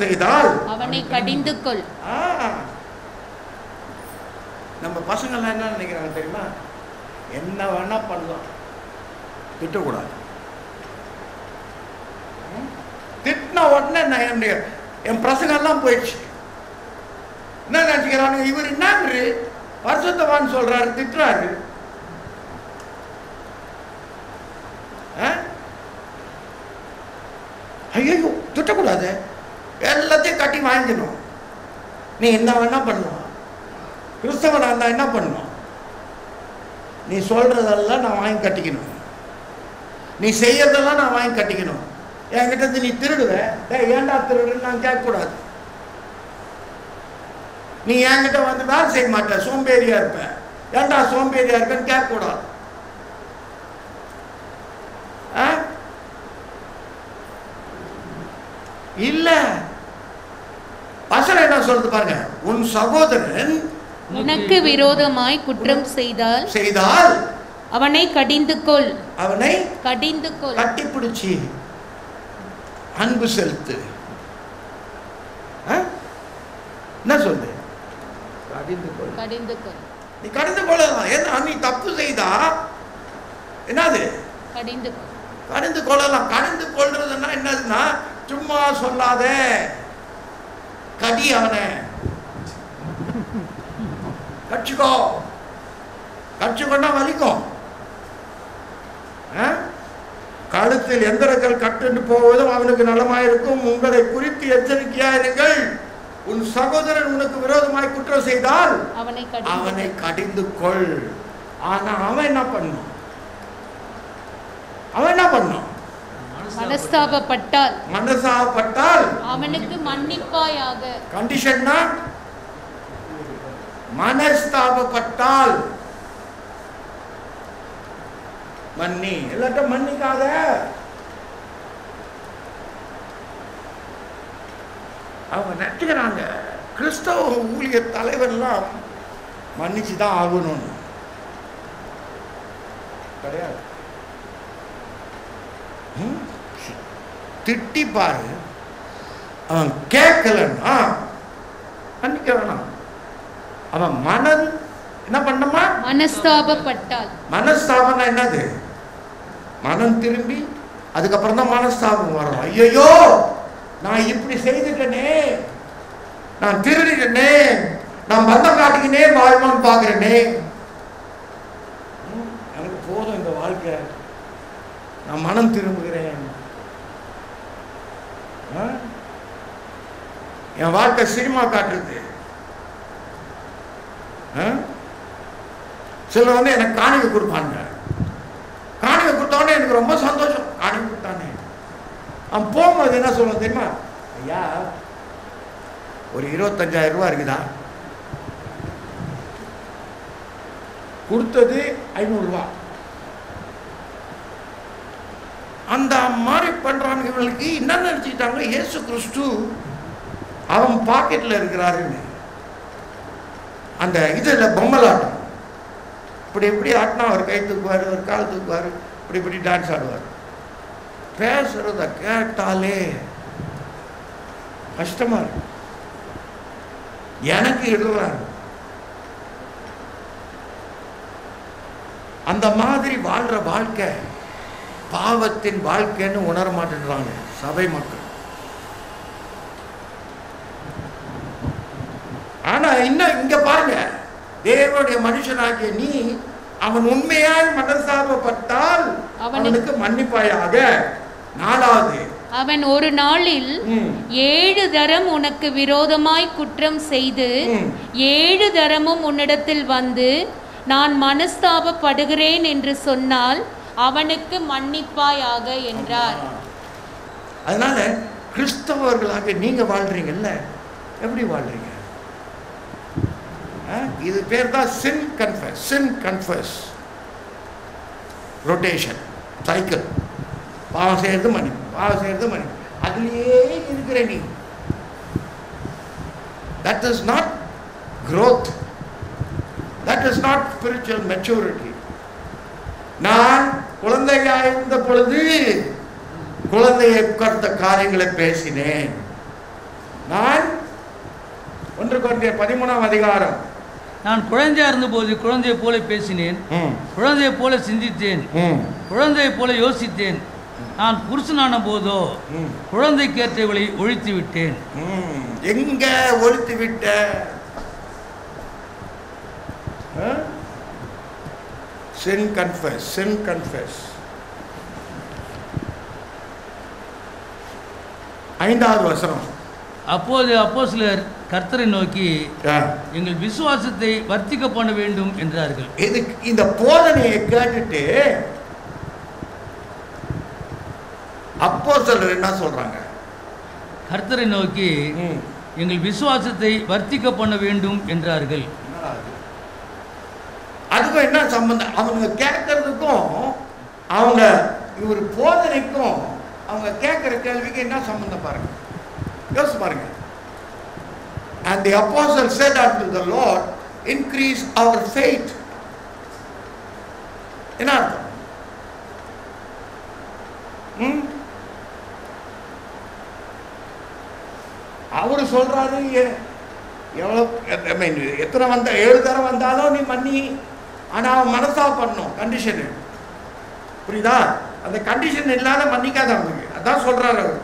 செய்தால் அவனை கடிந்து கொள். நம்ம பசங்கள்லாம் என்ன நினைக்கிறாங்க தெரியுமா? என்ன வேணா பண்ணலாம், திட்டக்கூடாது. திட்டின உடனே நான் என் பசங்கள்லாம் போயிடுச்சு. என்ன நினைச்சுக்கிறாங்க? இவர் என்ன பரிசுத்தவான் சொல்றாரு, திட்டுறாரு. ஐயோ, திட்டக்கூடாது, எல்லாத்தையும் கட்டி வாங்கிக்கணும். நீ என்ன வேணா பண்ணலாம். கிறிஸ்தவனா இருந்தா என்ன பண்ணணும்? நீ சொல்றதெல்லாம் நான் வாங்கி கட்டிக்கணும், நீ செய்யறதெல்லாம் நான் வாங்கி கட்டிக்கணும். என்கிட்ட இருந்து நீ திருடுவ, ஏன்டா திருடுன்னு நான் கேட்கக்கூடாது. நீ என்கிட்ட வந்து வேலை செய்ய மாட்ட, சோம்பேறியா இருப்ப, ஏன்டா சோம்பேறியா இருக்கன்னு கேட்கக்கூடாது. இல்ல, வசனம் என்ன சொல்றது பாருங்க. உன் சகோதரன் உனக்கு விரோதமாய் குற்றம் செய்தால் அவனை கடிந்து கொள். அவனை கடிந்து கொள். கட்டிப்பிடிச்சி அன்பு செலுத்து. என்ன சொல்லு? கடிந்து கொள். நீ கடிந்து கொள்ளலாம். ஏன்னா நீ தப்பு செய்தா என்னது? கடிந்து கொள்ளலாம். கடிந்து கொள்றதுன்னா என்னதுன்னா, சும்மா சொல்லாத, கடி அவனை, கடிச்சுக்கொண்டா வலிக்கும். கழுத்தில் எந்திரங்கள் கட்டுண்டு போவதும் அவனுக்கு நலமாயிருக்கும். உங்களை குறித்து எச்சரிக்கையாயிருங்கள். உன் சகோதரன் உனக்கு விரோதமாய் குற்றம் செய்தால் அவனை கடிந்து கொள். ஆனா அவன் என்ன பண்ணும்? மனஸ்தாபப்பட்டால் அவனுக்கு மன்னிப்பாயாக. கண்டிஷன்னா மனஸ்தாபப்பட்டால் மன்னி, எல்லாத்தையும் மன்னிக்காத. அவங்க நட்டுக்கிறாங்க கிறிஸ்தவ ஊழிய தலைவர்லாம் மன்னிச்சுதான் ஆகணும்னு கிடையாது. திட்டி பாரு, அவன் கேட்கலன்னா மன்னிக்க வேணாம். அவன் மனம் என்ன பண்ணமா? மனஸ்தாபம்னா என்னது? மனம் திரும்பி அதுக்கப்புறம் தான் மனஸ்தாபம் வரும். ஐயோ, நான் இப்படி செய்துட்டேனே, நான் திருடிட்டேனே, நான் பந்தம் காட்டிக்கினே வாழ்வான்னு பாக்குறேனே, எனக்கு போதும் இந்த வாழ்க்கை, நான் மனம் திரும்புகிறேன், என் வாழ்க்கை சினிமா காட்டுறது. சிலர் வந்து எனக்கு காணிக்கை கொடுப்பாங்க. காணிக்கை கொடுத்தோடனே எனக்கு ரொம்ப சந்தோஷம். காணிக்கை கொடுத்தானே. அவன் போகும்போது என்ன சொல்லுவான் தெரியுமா? ஐயா, ஒரு 25,000 ரூபா இருக்குதா? கொடுத்தது 500 ரூபா. அந்த மாதிரி பண்றாங்க. இவங்களுக்கு என்ன நினைச்சுட்டாங்க? இயேசு கிறிஸ்து அவன் பாக்கெட்ல இருக்கிறாருன்னு. அந்த இதுல பொம்மலாட்டம் இப்படி இப்படி ஆட்டினா அவர் கை தூக்குவாரு, ஒரு கால் தூக்குவாரு, இப்படி இப்படி டான்ஸ் ஆடுவார். பேசுறத கேட்டாலே கஷ்டமா இருக்கு. எனக்கு எழுதுறாரு. அந்த மாதிரி வாழ்ற வாழ்க்கை பாவத்தின் வாழ்க்கைன்னு உணர மாட்டேன்றாங்க சபை மக்கள். ஆனா இன்னும் இங்க பாருங்க, தேவனுடைய மனுஷனாகிய நீ அவன் உண்மையாய் மனஸ்தாபப்பட்டால் அவனுக்கு மன்னிப்பாயாக. 4வது, அவன் ஒரு நாளில் 7 தரம் உனக்கு விரோதமாய் குற்றம் செய்து 7 தரமும் உன்னிடத்தில் வந்து நான் மனஸ்தாபப்படுகிறேன் என்று சொன்னால் அவனுக்கு மன்னிப்பாயாக என்றார். அதனால கிறிஸ்தவர்களாக நீங்க வாழ்றீங்கல்ல, எப்படி வாழ்றீங்க? இது பேர் தான் சின் கன்ஃபெஸ். சின் கன்ஃபெஸ் ரொட்டேஷன் சைக்கிள். பாவம் செய்யறது மன்னிப்பு, பாவம் செய்யறது மன்னிப்பு, அதுலயே இருக்கிற நீ. That is not growth. That is not spiritual maturity. நான் குழந்தையாக இருந்த பொழுது குழந்தையை கருத்த காரியங்களை பேசினேன். நான் 1 கொரிந்தியர் 13ஆம் அதிகாரம், நான் குழந்தையா இருந்தபோது குழந்தையை போல பேசினேன், குழந்தையை போல சிந்தித்தேன், குழந்தையை போல யோசித்தேன். நான் புருஷனான போதோ குழந்தைக்கேற்றவளை ஒழித்து விட்டேன். எங்க ஒழித்து விட்ட? Sin confess, sin confess. 5வது வசனம். அப்போது அப்போஸ்தலர் கர்த்தரை நோக்கி எங்கள் விசுவாசத்தை வர்த்திக்க பண்ண வேண்டும் என்றார்கள். இந்த போதனையை கேட்டுட்டு அப்போஸ்தலர் என்ன சொல்றாங்க? கர்த்தரை நோக்கி எங்கள் விசுவாசத்தை வர்த்திக்க பண்ண வேண்டும் என்றார்கள். அதுக்கும் என்ன சம்பந்தம்? அவங்க கேட்கறதுக்கும் அவங்க இவர் போதனைக்கும் அவங்க கேட்கிற கேள்விக்கு என்ன சம்பந்தம் பாருங்க, யோசிச்சு பாருங்க. And the apostle said unto the Lord, increase our faith. என்ன அர்த்தம்? அவரு சொல்றாரு, எவ்வளோ எத்தனை வந்த 7 தரம் வந்தாலும் நீ மன்னி, ஆனா அவன் மனசா பண்ணணும். கண்டிஷனு புரியுதா? அந்த கண்டிஷன் இல்லாத மன்னிக்காத அவனுக்கு. அதான் சொல்றாரு அவர்.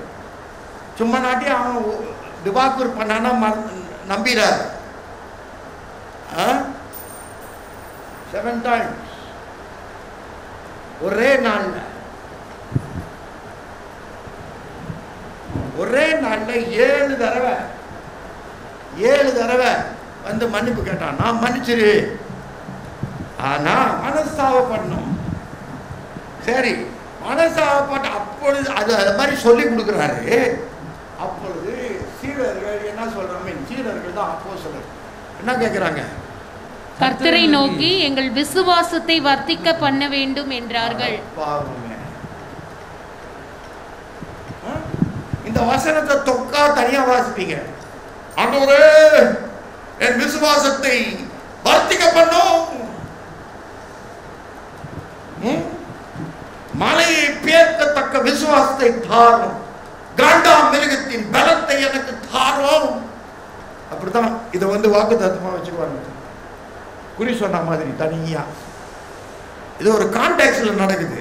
சும்மா நாட்டி அவன் திவாக்கூர் பண்ணானா நம்பிறார். 7 times ஒரே நாள்ல 7 தடவை வந்து மன்னிப்பு கேட்டான். நான் மன்னிச்சிரு, ஆனா மனஸ்தாபப்படணும். சரி, மனஸ்தாபப்பட்ட அப்பொழுது அது மாதிரி சொல்லி கொடுக்குறாரு. அப்பொழுது சீடர்கள் என்ன சொல்றாங்க? சீடர்கள் தான் அப்போஸ்தலர் என்ன கேட்கிறாங்க? கர்த்தரை நோக்கி எங்கள் விசுவாசத்தை வர்த்திக்க பண்ண வேண்டும் என்றார்கள். இந்த வசனத்தை தொக்கா தனியா வாசிப்பீங்க. ஆண்டவரே என் விசுவாசத்தை வர்த்திக்க பண்ணும், மலையை பேர்க்கத்தக்க விசுவாசத்தை தாரும், காண்டாம் மிருகத்தின் பலத்தை எனக்கு தாரும். அப்படித்தான் இதை வந்து வாக்குத்தத்தமா வச்சுக்குவாங்க. குறி சொன்ன மாதிரி தனியா. இது ஒரு கான்டெக்ஸ்ட்ல நடக்குது.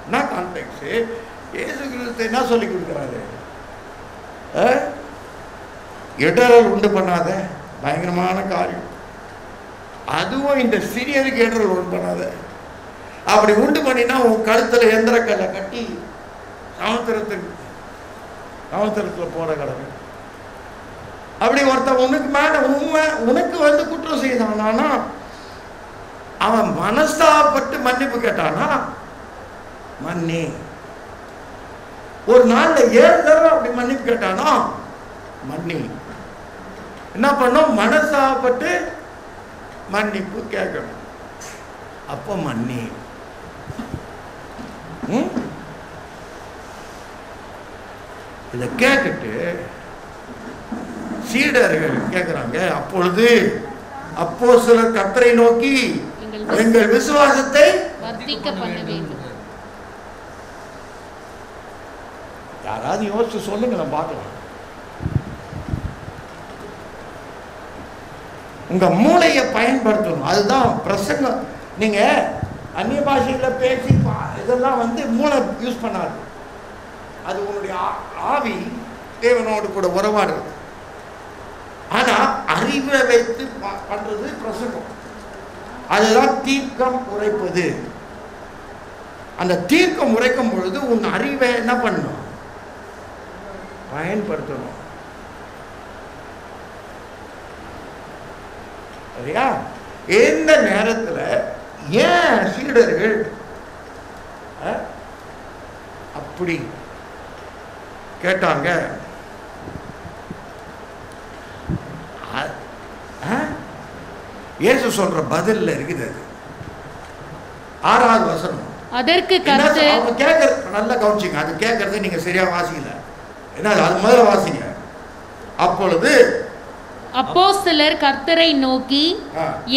என்ன கான்டெக்ட்? இயேசு கிறிஸ்து என்ன சொல்லி கொடுக்குறாரு? இடரல் உண்டு பண்ணாத, பயங்கரமான காரியம். அதுவும் இந்த சிறியருக்கு இடரல் உண்டு பண்ணாத. அப்படி உண்டு பண்ணினா உன் கழுத்துல எந்திரக்கல்லை கட்டி சமுத்திரத்துல போற கடமை. அப்படி ஒருத்தன் உனக்கு மேல உனக்கு வந்து குற்றம் செய்தானா, அவன் மனஸ்தாபப்பட்டு மன்னிப்பு கேட்டானா, மன்னி. ஒரு நாள்ல 7 தடவை அப்படி மன்னிப்பு கேட்டானா, மன்னி. என்ன பண்ணும்? மனஸ்தாபப்பட்டு மன்னிப்பு கேட்கணும். அப்போ மன்னி. இதை கேட்டுட்டு சீடர்கள் கேட்கிறாங்க. அப்பொழுது அப்போஸ்தலர் கர்த்தரை நோக்கி எங்கள் விசுவாசத்தை வர்த்திக்க பண்ண வேண்டும். யாராவது யோசிச்சு சொல்லுங்க, நான் பார்க்கலாம். உங்க மூளையை பயன்படுத்தணும். அதுதான் பிரசங்கம். நீங்க அந்நிய பாஷையில பேசி இதெல்லாம் வந்து மூளை யூஸ் பண்ணாது. அது உன்னுடைய ஆவி தேவனோடு கூட உறவாடுறது. ஆனா அறிவை வைத்து பண்றது பிரசங்கம். அதுதான் தீர்க்கம் உரைப்பது. அந்த தீர்க்கம் உரைக்கும் பொழுது உன் அறிவை என்ன பண்ணணும்? பயன்படுத்தணும். சரியா? எந்த நேரத்தில் ஏன் சீடர்கள் அப்படி கேட்டாங்க. இயேசு சொல்ற பதில்ல இருக்குது அது. 6வது வசனம். அதற்கு கர்த்தர் அவங்க கேட்கறது நல்லா கவனிச்சிங்க. அது கேட்கறது நீங்க சரியா வாசிக்கல. என்ன அது முதல்ல வாசிங்க. அப்பொழுது அப்போஸ்தலர் கர்த்தரை நோக்கி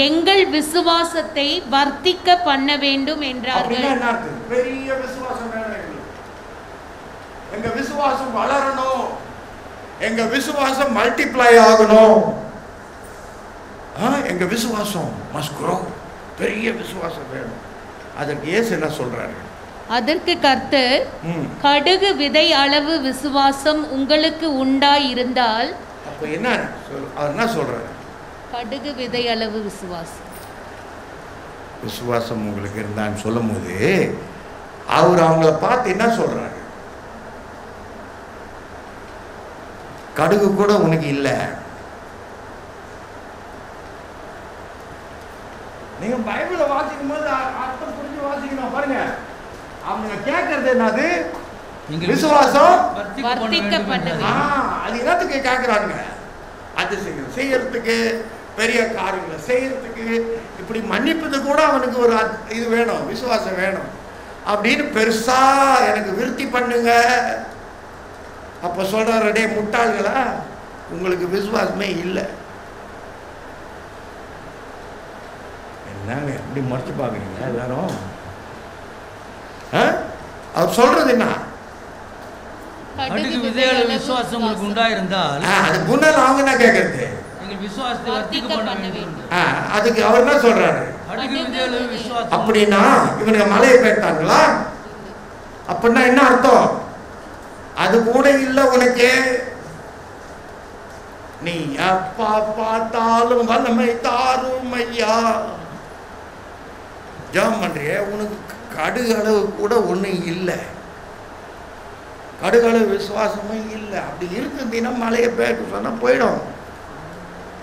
எங்கள் விசுவாசத்தை வர்த்திக்க பண்ண வேண்டும் என்றார்கள். பெரிய விசுவாசம் வேணும். எங்க விசுவாசம் வளரணும். எங்க விசுவாசம் மல்டிப்ளை ஆகணும். எங்க விசுவாசம் must grow. பெரிய விசுவாசம் வேணும். அதற்கு இயேசு என்ன சொல்றாரு? அதற்கு கர்த்தர் கடுகு விதை அளவு விசுவாசம் உங்களுக்கு உண்டாயிருந்தால். அப்ப என்ன அவர் என்ன சொல்றாரு? கடுகு விதை அளவு விசுவாசம் உங்களுக்கு இருந்தான்னு சொல்லும் போது அவர் அவங்கள பார்த்து என்ன சொல்றாரு? கடுகு கூட உனக்கு இல்லை. நீங்க பைபிளை வாசிக்கும் போது அர்த்தம் புரிஞ்சு வாசிக்கணும். பாருங்க, அவங்க கேட்கறது என்னது? விசுவாசம் அது என்னத்துக்கு கேட்கிறாங்க? அது செய்யறதுக்கு, பெரிய காரியங்களை செய்யறதுக்கு, இப்படி மன்னிப்பது கூட அவனுக்கு ஒரு இது வேணும், விசுவாசம் வேணும் அப்படின்னு பெருசா எனக்கு விருத்தி பண்ணுங்க. அப்ப சொல்றாரு, டே முட்டாள்களா, உங்களுக்கு விசுவாசமே இல்லை. என்னங்க எப்படி மறைச்சு பாக்குறீங்க எல்லாரும்? அவர் சொல்றது என்ன? கடுகு விதையளவு விசுவாசம் உங்களுக்கு உண்டாயிருந்தால் அது குணம் அவங்க என்ன கேட்கறது? எங்கள் விசுவாசத்தை வர்த்திக்க பண்ண வேண்டும். அதுக்கு அவர் என்ன சொல்றாரு? கடுகு விதையளவு விசுவாசம். அப்படின்னா இவனுக்கு மலையை பெற்றாங்களா? அப்படின்னா என்ன அர்த்தம்? அது கூட இல்லை உனக்கு. நீ எப்ப பார்த்தாலும் வல்லமை தாரும் ஐயா ஜெபம் பண்றியே, உனக்கு கடுகு அளவு கூட ஒன்றும் இல்லை. கடுகளவு விசுவாசமும் இல்லை. அப்படி இருக்குதுன்னா மலையை பேருக்கு சொன்னா போயிடும்.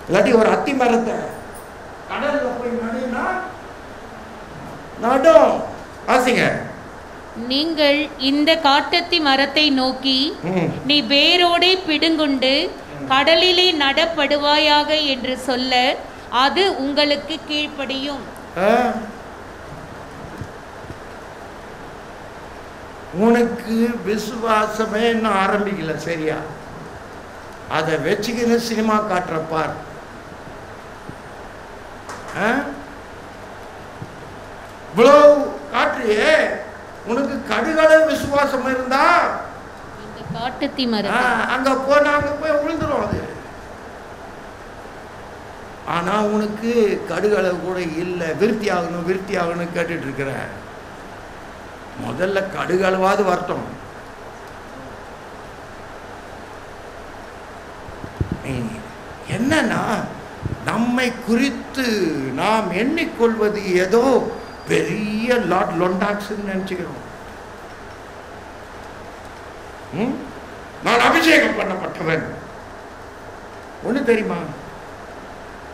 இல்லாட்டி ஒரு அத்தி மரத்தை கடல்ல போய் நடுனா நடும். வாசிங்க. நீங்கள் இந்த காட்டத்தி மரத்தை நோக்கி நீ வேரோடே பிடுங்குண்டு கடலிலே நடப்படுவாயாக என்று சொல்ல அது உங்களுக்கு கீழ்ப்படியும். உனக்கு விசுவாசமே இன்னும் ஆரம்பிக்கல, சரியா? அதை வச்சுக்கின்னு சினிமா காட்டுறப்பார். இவ்வளோ காட்டுறியே, உனக்கு கடுகள விசுவாசம் இருந்தா காட்டுத்தி மரம் அங்க போனா அங்க போய் விழுந்துரும் அது. ஆனா உனக்கு கடுகளவு கூட இல்லை. விருத்தி ஆகணும் விருத்தி ஆகணும் கேட்டுட்டு இருக்கிற. முதல்ல கடுகளவாது வரட்டும். என்னன்னா நம்மை குறித்து நாம் எண்ணிக்கொள்வது ஏதோ பெரிய லார்ட் லொண்டாக்ஸ் நினைச்சுக்கிறோம். நான் அபிஷேகம் பண்ணப்பட்டவன். ஒண்ணு தெரியுமா?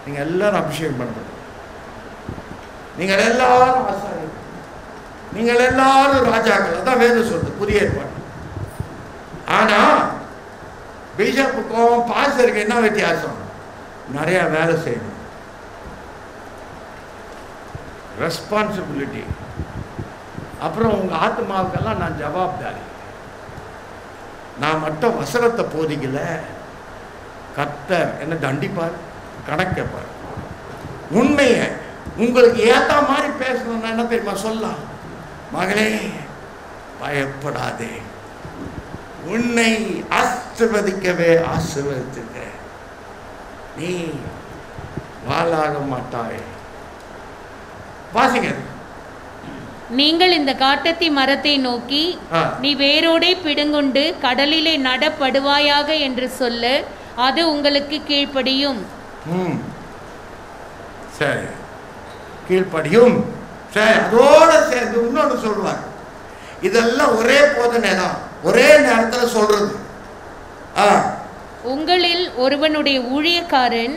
நீங்க எல்லாரும் அபிஷேகம் பண்ணப்பட்ட, நீங்கள் எல்லாரும் ஆசாரியர், நீங்கள் எல்லாரும் ராஜாக்கள். அதான் வேதம் சொல்றது, புதிய ஏற்பாடு. ஆனா பிஷப்புக்கும் பாஸ்டருக்கு என்ன வித்தியாசம்? நிறைய வேலை செய்யணும், ரெஸ்பான்சிபிலிட்டி. அப்புறம் உங்க ஆத்மாவுக்கெல்லாம் நான் ஜவாப்தாரி. நான் மட்டும் வசனத்தை போதிக்கல, கர்த்தர் என்ன தண்டிப்பார், கணக்கேப்பார். உண்மையை உங்களுக்கு ஏத்த மாதிரி பேசணும்னா என்ன தெரியுமா சொல்லலாம்? மகளே பயப்படாதே, உன்னை ஆசீர்வதிக்கவே ஆசீர்வதித்திருக்கிறேன், நீ வாழாக மாட்டாய். வாசிங்க. நீங்கள் இந்த காட்டத்தி மரத்தை நோக்கி நீ வேரோடே பிடுங்குண்டு கடலிலே நடப்படுவாயாக என்று சொல்ல அது உங்களுக்கு கீழ்ப்படியும். சரி, கீழ்ப்படியும். சரி, அதோட சேர்ந்து இன்னொன்று சொல்லுவார். இதெல்லாம் ஒரே போதனை தான், ஒரே நேரத்தில் சொல்றது. உங்களில் ஒருவனுடைய ஊழியக்காரன்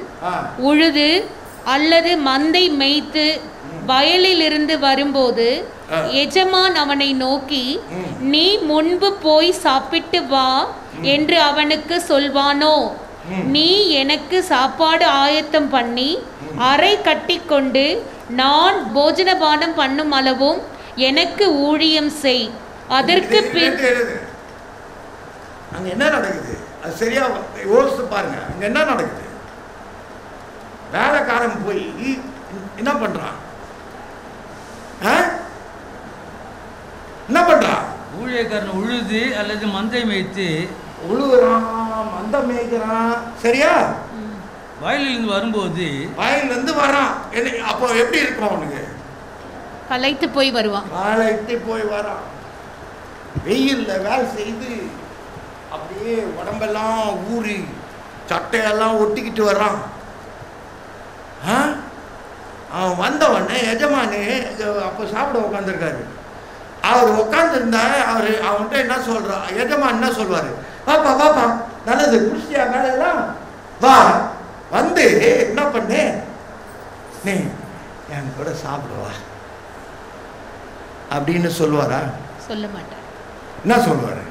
உழுது அல்லது மந்தை மேய்த்து வயலிலிருந்து வரும்போது எஜமான் அவனை நோக்கி, நீ முன்பு போய் சாப்பிட்டு வா என்று அவனுக்கு சொல்வானோ? நீ எனக்கு சாப்பாடு ஆயத்தம் பண்ணி அறை கட்டிக்கொண்டு நான் போஜனபானம் பண்ணும் அளவும் எனக்கு ஊழியம் செய். அதற்கு பின் அங்க என்ன நடக்குது? அது சரியா யோசித்து பாருங்க. அங்க என்ன நடக்குது? வேலைக்காரன் போய் என்ன பண்றான்? என்ன பண்றான்? ஊழியக்காரன் உழுது அல்லது மந்தை மேய்த்து உழுகுறான், மந்தை மேய்க்கிறான். சரியா? வயலிலிருந்து வரும்போது வயலிலிருந்து வரான். அப்போ எப்படி இருக்கும் அவனுக்கு? களைத்து போய் வருவான். களைத்து போய் வரான். வெயில்ல வேலை செய்து அப்படியே உடம்பெல்லாம் ஊறி சட்டையெல்லாம் ஒட்டிக்கிட்டு வர்றான். அவன் வந்தவொடனே எஜமானே அப்போ சாப்பிட உட்காந்துருக்காரு. அவர் உட்காந்துருந்தா அவன்கிட்ட என்ன சொல்றான்? எஜமான் என்ன சொல்வாரு? வாப்பா வாப்பா, நல்லது குடிச்சியா வேலையெல்லாம், வா வந்து என்ன பண்ணு, நீ என் கூட சாப்பிடுவா அப்படின்னு சொல்லுவாரா? சொல்ல மாட்டார். என்ன சொல்லுவாரு?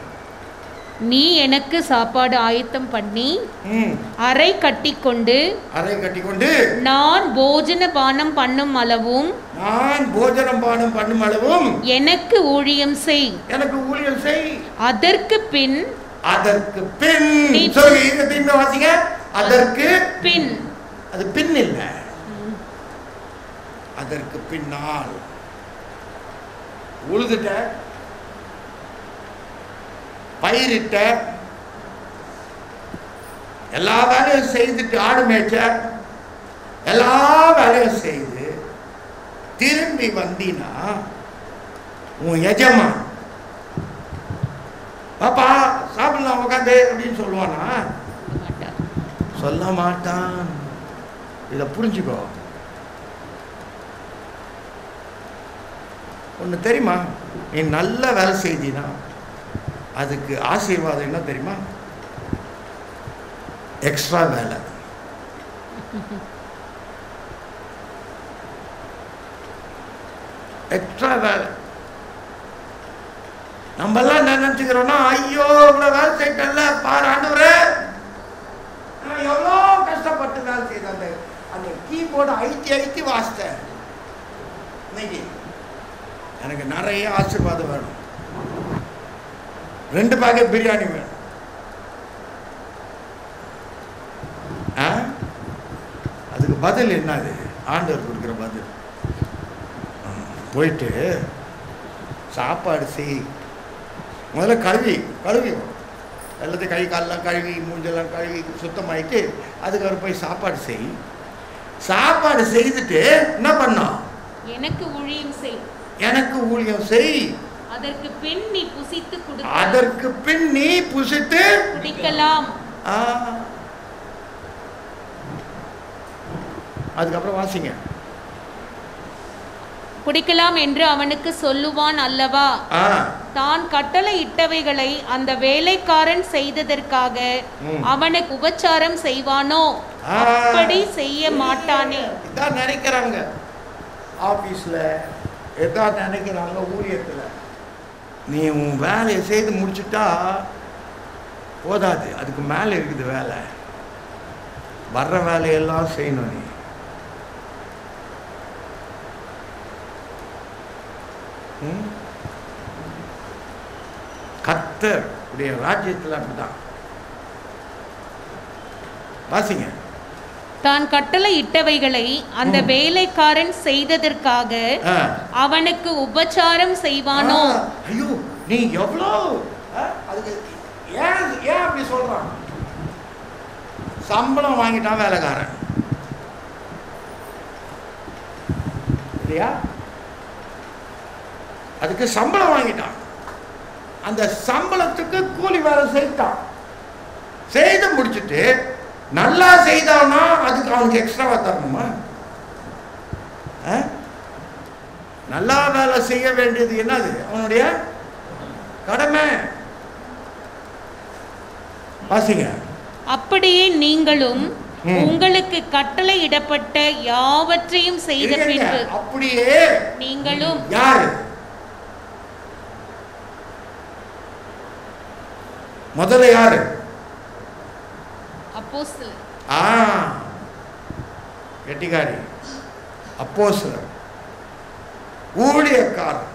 நீ எனக்கு சாப்பாடு ஆயத்தம் பண்ணி அறை கட்டிக்கொண்டு நான் போஜன பானம் பண்ணும் அளவும் எனக்கு ஊழியம் செய். அதற்கு பின் அது பின் இல்ல, அதற்கு பின்னால் உழுதுட்ட, பயிரிட்ட, எல்லா வேலையும் செய்துட்டு, ஆடு மேய்ச்ச, எல்லா வேலையும் செய்து திரும்பி வந்தீனா உன் எஜமான் பாப்பா சாப்பிடலாம் உட்காந்து அப்படின்னு சொல்லுவானா? சொல்ல மாட்டான். இதை புரிஞ்சுக்கோ. ஒன்று தெரியுமா? நீ நல்ல வேலை செய்தினா அதுக்கு ஆசீர்வாதம் என்ன தெரியுமா? எக்ஸ்ட்ரா வேலை. எக்ஸ்ட்ரா வேலை. நம்ம எல்லாம் என்ன நினைச்சுக்கிறோம்னா, ஐயோ இவ்வளவு வேலை செய்யல பாரு ஆண்டவரே, நான் எவ்வளோ கஷ்டப்பட்டு வேலை செய்த அந்த கீபோர்டு ஐத்தி வாசித்தேன். இன்னைக்கு எனக்கு நிறைய ஆசீர்வாதம் வேணும். 2 பாக்கெட் பிரியாணி வேணும். அதுக்கு பதில் என்னது? ஆண்டவர் கொடுக்குற பதில். போயிட்டு சாப்பாடு செய். முதல்ல கழுவி எல்லாத்தையும் கை காலெல்லாம் கழுவி மூஞ்செல்லாம் கழுவி சுத்தமாயிட்டு அதுக்கப்புறம் போய் சாப்பாடு செய். சாப்பாடு செய்துட்டு என்ன பண்ணோம்? எனக்கு ஊழியம் செய். எனக்கு ஊழியம் செய். அதற்கு பின் நீ புசித்து குடிக்கலாம். அதுக்கப்புறம் வாசிங்க. குடிக்கலாம் என்று அவனுக்கு சொல்லுவான் அல்லவா? தான் கட்டளை இட்டவைகளை அந்த வேலைக்காரன் செய்ததற்காக அவனுக்கு உபச்சாரம் செய்வானோ? அப்படி செய்ய மாட்டானே. இதான் நினைக்கிறாங்க ஆபீஸ்ல, இதான் நினைக்கிறாங்க ஊழியத்துல. நீ உன் வேலையை செய்து முடிச்சுட்டா போதாது, அதுக்கு மேலே இருக்குது வேலை. வர்ற வேலையெல்லாம் செய்யணும். நீ கர்த்தர் உடைய ராஜ்யத்தில் அப்படிதான். வாசிங்க. தான் கட்டளை இட்டவைகளை அந்த வேலைக்காரன் செய்ததற்காக அவனுக்கு உபச்சாரம் செய்வானோ? ஐயோ நீ எவ்வளோ அதுக்கு ஏன் அப்படி சொல்றான்? சம்பளம் வாங்கிட்டான் வேலைக்காரன் இல்லையா? அதுக்கு சம்பளம் வாங்கிட்டான். அந்த சம்பளத்துக்கு கூலி வேலை செய்தான். செய்து முடிச்சுட்டு நல்லா செய்தான்னா அதுக்கு அவனுக்கு எக்ஸ்ட்ராவா தரணுமா? நல்லா வேலை செய்ய வேண்டியது என்னது? அவனுடைய கடமை. வாசிங்க. அப்படியே நீங்களும் உங்களுக்கு கட்டளையிடப்பட்ட யாவற்றையும் செய்த பின்பு அப்படியே நீங்களும் யாரு முதல்ல யாரு அப்போஸ்தலர் கெட்டிக்காரி அப்போஸ்தலர் ஊழியக்காரர்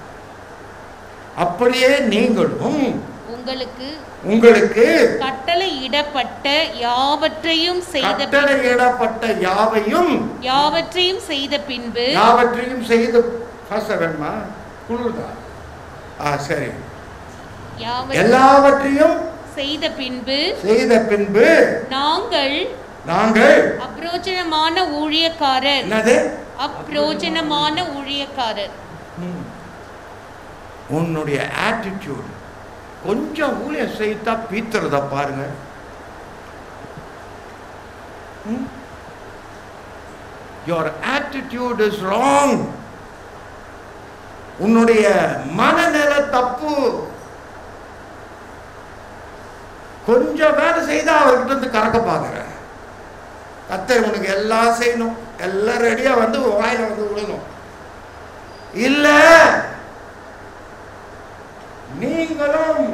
அப்படியே நீங்களும் உங்களுக்கு கட்டளையிடப்பட்ட யாவற்றையும் செய்த பின்பு குளிர்தா சரி எல்லாவற்றையும் செய்த பின்பு நாங்கள் அப்ரோஜனமான ஊழியக்காரர் உன்னுடைய ஆட்டிடியூட் கொஞ்சம் ஊழியம் செய்தா பீத்துறத பாருங்க. Your attitude is wrong. உன்னுடைய மனநிலை தப்பு. கொஞ்சம் வேலை செய்தா அவர்கிட்ட இருந்து கறக்க பாக்குற. கர்த்தர் உனக்கு எல்லாம் செய்யணும், எல்லாம் ரெடியா வந்து வாயில வந்து விடணும். இல்ல நீங்களும்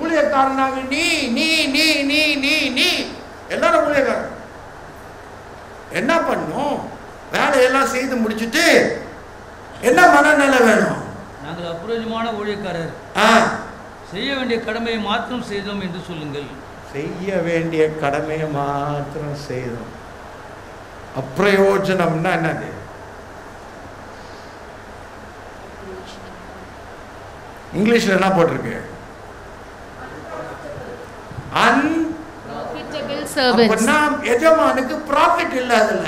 ஊழியக்காரனாக நீ நீ நீ நீ நீ நீ எல்லாரும் ஊழியக்காரன் என்ன பண்ணும்? வேலையெல்லாம் செய்து முடிச்சுட்டு என்ன மனநிலை வேணும்? நாங்கள் அப்பிரயோஜனமான ஊழியக்காரர், செய்ய வேண்டிய கடமையை மாத்திரம் செய்தோம் என்று சொல்லுங்கள். செய்ய வேண்டிய கடமையை மாத்திரம் செய்தோம். அப்பிரயோஜனம்னா என்னது? இங்கிலீஷ்ல என்ன போட்டிருக்கு? unprofitable servants. அப்பனா எஜமானுக்கு ப்ராஃபிட் இல்ல. அதுல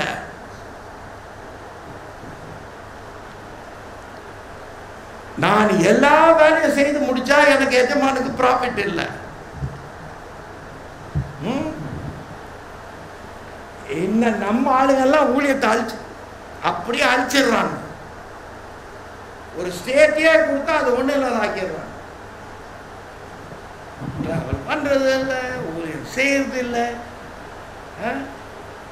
நான் எல்லா வேலையும் செய்து முடிச்சா எனக்கு எஜமானுக்கு ப்ராஃபிட் இல்ல. என்ன நம்ம ஆளுங்கெல்லாம் ஊழியத்தை அழிச்சு அப்படியே அழிச்சிடுறாங்க. ஒரு ஸ்டேட்டே கொடுத்தா அது ஒண்ணு இல்லாத ஆக்கிடுறாங்க. டிராவல் பண்றது இல்லை, ஊழியம் செய்யறது இல்லை.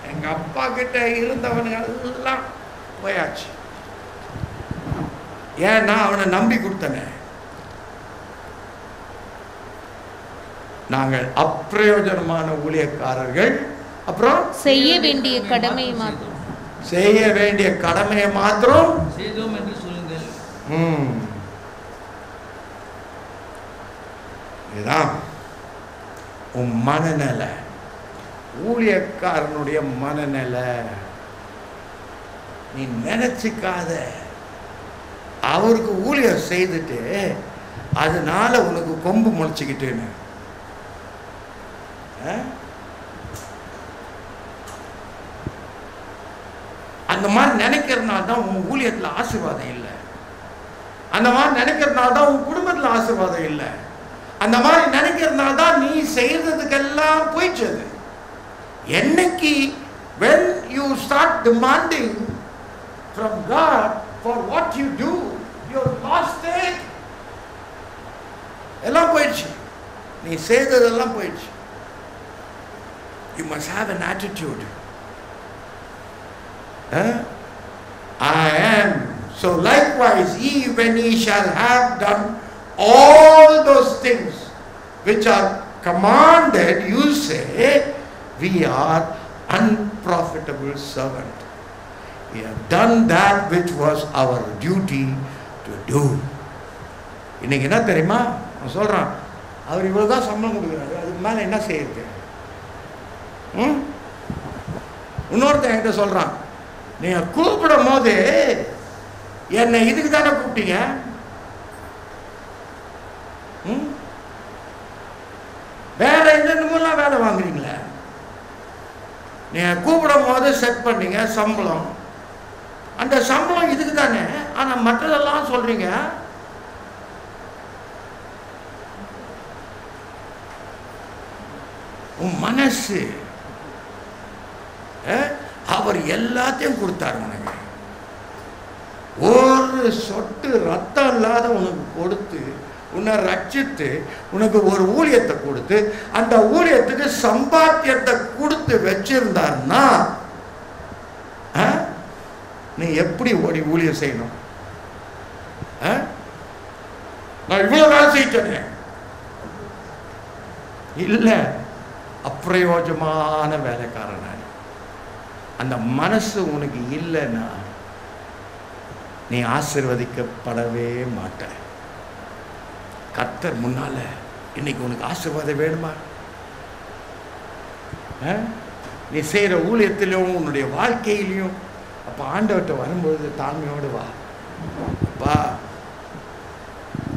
எங்க அப்பா கிட்ட இருந்தவனுங்க எல்லாம் போயாச்சு. ஏன்னா அவனை நம்பி கொடுத்தன. நாங்கள் அப்பிரயோஜனமான ஊழியக்காரர்கள். அப்புறம் செய்ய வேண்டிய கடமையை மாத்திரம் செய்தோம் என்று சொல்லுங்கள். இதுதான் உன் மனநிலை, ஊழியக்காரனுடைய மனநிலை. நீ நினைச்சுக்காத அவருக்கு ஊழியம் செய்துட்டு அதனால உனக்கு கொம்பு முளைச்சுக்கிட்டேன்னு. அந்த மாதிரி நினைக்கிறதுனால தான் உன் ஊழியத்தில் ஆசீர்வாதம் இல்லை. அந்த மாதிரி நினைக்கிறதுனால தான் உன் குடும்பத்தில் ஆசீர்வாதம் இல்லை. அந்த மாதிரி நினைக்கிறதுனால தான் நீ செய்யறதுக்கெல்லாம் போயிடுச்சது. என்னைக்கு when you start demanding from God for what you do, you lost it. எல்லாம் போயிடுச்சு, நீ செய்ததெல்லாம் போயிடுச்சு. You must have an attitude. I am. So likewise, ye, when ye shall have done all those things which are commanded, you say, we are unprofitable servant. We have done that which was our duty to do. இன்னைக்கு என்ன தெரியுமா நான் சொல்றான்? அவர் இவ்வளவுதான் சம்பளம் கொடுக்குறாரு, அதுக்கு மேல என்ன செய்யுது? இன்னொருத்தன் என்கிட்ட சொல்றான், நீங்க கூப்பிடும் போது என்னை இதுக்கு தானே கூப்பிட்டீங்க, வேற என்னென்னலாம் வேலை வாங்குறீங்களே, நீங்க கூப்பிடும் போது செட் பண்ணீங்க சம்பளம், அந்த சம்பளம் இதுக்கு தானே, ஆனா மற்றதெல்லாம் சொல்றீங்க. உன் மனசு, அவர் எல்லாத்தையும் கொடுத்தாரு உனக்கு. ஒரு சொட்டு ரத்தம் இல்லாத உனக்கு கொடுத்து உன்னை ரட்சித்து உனக்கு ஒரு ஊழியத்தை கொடுத்து அந்த ஊழியத்துக்கு சம்பாத்தியத்தை கொடுத்து வச்சிருந்தாருன்னா நீ எப்படி ஓடி ஊழியம் செய்யணும்? நான் இவ்வளவு வேலை செய்யிட்டேனே, இல்ல அப்பிரயோஜமான வேலைக்காரன். அந்த மனசு உனக்கு இல்லைன்னா நீ ஆசீர்வதிக்கப்படவே மாட்ட. கர்த்தர் முன்னால இன்னைக்கு உனக்கு ஆசீர்வாதம் வேணுமா? நீ செய்யற ஊழியத்திலும் உன்னுடைய வாழ்க்கையிலையும் அப்ப ஆண்டவர்கிட்ட வரும்பொழுது தாழ்மையோடு வா. அப்பா,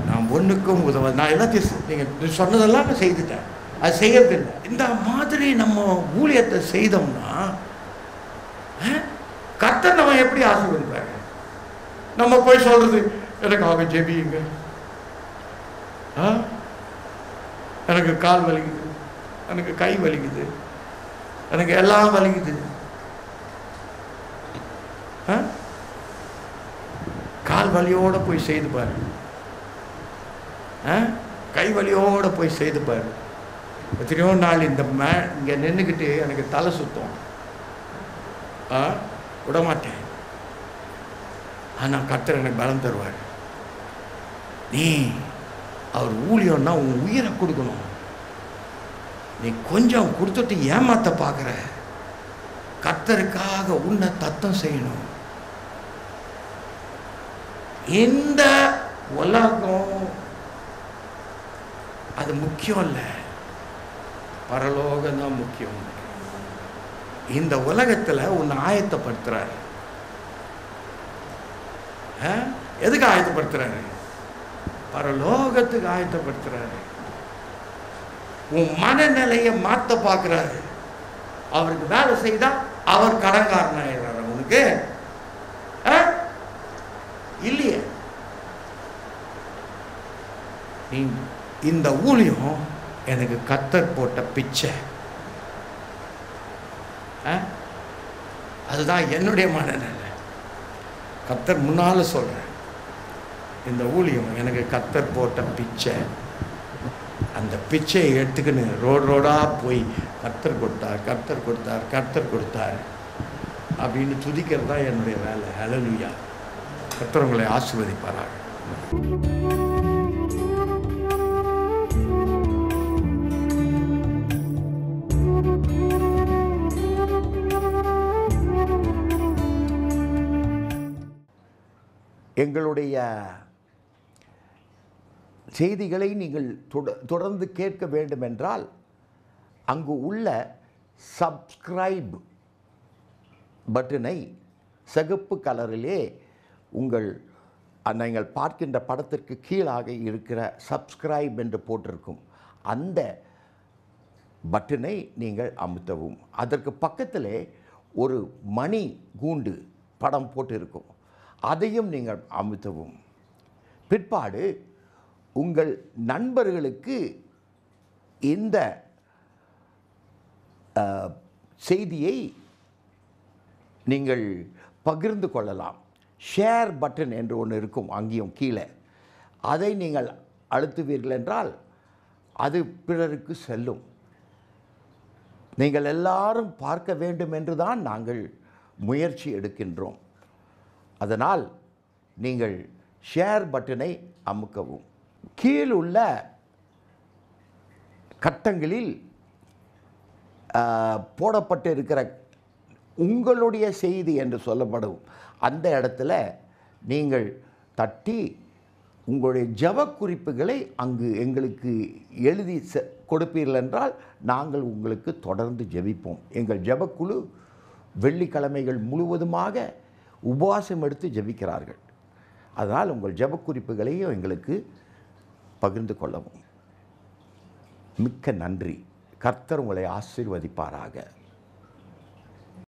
நான் ஒண்ணுக்கும் உதவ, நான் எல்லாத்தையும் நீங்க சொன்னதெல்லாம் நான் செய்துட்டேன், அது செய்யறதில்லை. இந்த மாதிரி நம்ம ஊழியத்தை செய்தோம்னா கர்த்தர் நம்ம எப்படி ஆசீர்வதிப்பாரு? நம்ம போய் சொல்றது, எனக்காக ஜெபியுங்க, எனக்கு கால் வலிக்குது, எனக்கு கை வலிக்குது, எனக்கு எல்லாம் வலிக்குது. கால் வலியோட போய் செய்து பாரு, கை வலியோட போய் செய்து பாரு. எத்தனையோ நாள் இந்த இங்க நின்றுக்கிட்டு எனக்கு தலை சுத்தம், விடமாட்டேன். ஆனா கர்த்தர் எனக்கு பலம் தருவார். நீ அவர் ஊழியம்னா உன் உயிரை கொடுக்கணும். நீ கொஞ்சம் கொடுத்துட்டு ஏமாத்த பார்க்குற. கர்த்தருக்காக உன்னை தத்தம் செய்யணும். இந்த உலகம் அது முக்கியம் இல்லை, பரலோகம் தான் முக்கியம். இந்த உலகத்துல உன்னை ஆயத்தப்படுத்துறாரு. எதுக்கு ஆயத்தப்படுத்துறாரு? பரலோகத்துக்கு ஆயத்தப்படுத்துறாரு. உன் மனநிலையை மாத்த பார்க்கிறாரு. அவருக்கு வேலை செய்தா அவர் கடன்காரன் ஆயிடுறாரு உனக்கு இல்லையே. இந்த ஊழியம் எனக்கு கர்த்தர் போட்ட பிச்சை. அதுதான் என்னுடைய மனநிலை. கர்த்தர் முன்னால சொல்றேன், இந்த ஊழியம் எனக்கு கர்த்தர் போட்ட பிச்சை. அந்த பிச்சையை எடுத்துக்கின்னு ரோடா போய் கர்த்தர் கொடுத்தார், கர்த்தர் கொடுத்தார், கர்த்தர் கொடுத்தார் அப்படின்னு துதிக்கிறது தான் என்னுடைய வேலை. ஹல்லேலூயா. கர்த்தர் உங்களை ஆசீர்வதிப்பாராக. எங்களுடைய செய்திகளை நீங்கள் தொடர்ந்து கேட்க வேண்டுமென்றால் அங்கு உள்ள சப்ஸ்கிரைப் பட்டனை சிகப்பு கலரிலே நீங்கள் பார்க்கின்ற படத்திற்கு கீழாக இருக்கிற சப்ஸ்கிரைப் என்று போட்டிருக்கும் அந்த பட்டனை நீங்கள் அமுத்தவும். அதற்கு பக்கத்திலே ஒரு மணி கூண்டு படம் போட்டிருக்கும், அதையும் நீங்கள் அமுத்தவும். பிற்பாடு உங்கள் நண்பர்களுக்கு இந்த செய்தியை நீங்கள் பகிர்ந்து கொள்ளலாம். ஷேர் பட்டன் என்று ஒன்று இருக்கும் அங்கேயும் கீழே, அதை நீங்கள் அழுத்துவீர்கள் என்றால் அது பிறருக்கு செல்லும். நீங்கள் எல்லாரும் பார்க்க வேண்டும் என்று தான் நாங்கள் முயற்சி எடுக்கின்றோம். அதனால் நீங்கள் ஷேர் பட்டனை அமுக்கவும். கீழுள்ள கட்டங்களில் போடப்பட்டு இருக்கிற உங்களுடைய செய்தி என்று சொல்லப்படும் அந்த இடத்துல நீங்கள் தட்டி உங்களுடைய ஜெப குறிப்புகளை அங்கு எங்களுக்கு எழுதி கொடுப்பீர்கள் என்றால் நாங்கள் உங்களுக்கு தொடர்ந்து ஜெபிப்போம். எங்கள் ஜெபக்குழு வெள்ளிக்கிழமைகள் முழுவதுமாக உபவாசம் எடுத்து ஜெபிக்கிறார்கள். அதனால் உங்கள் ஜெப குறிப்புகளையும் எங்களுக்கு பகிர்ந்து கொள்ளவும். மிக்க நன்றி. கர்த்தர் உங்களை ஆசீர்வதிப்பாராக.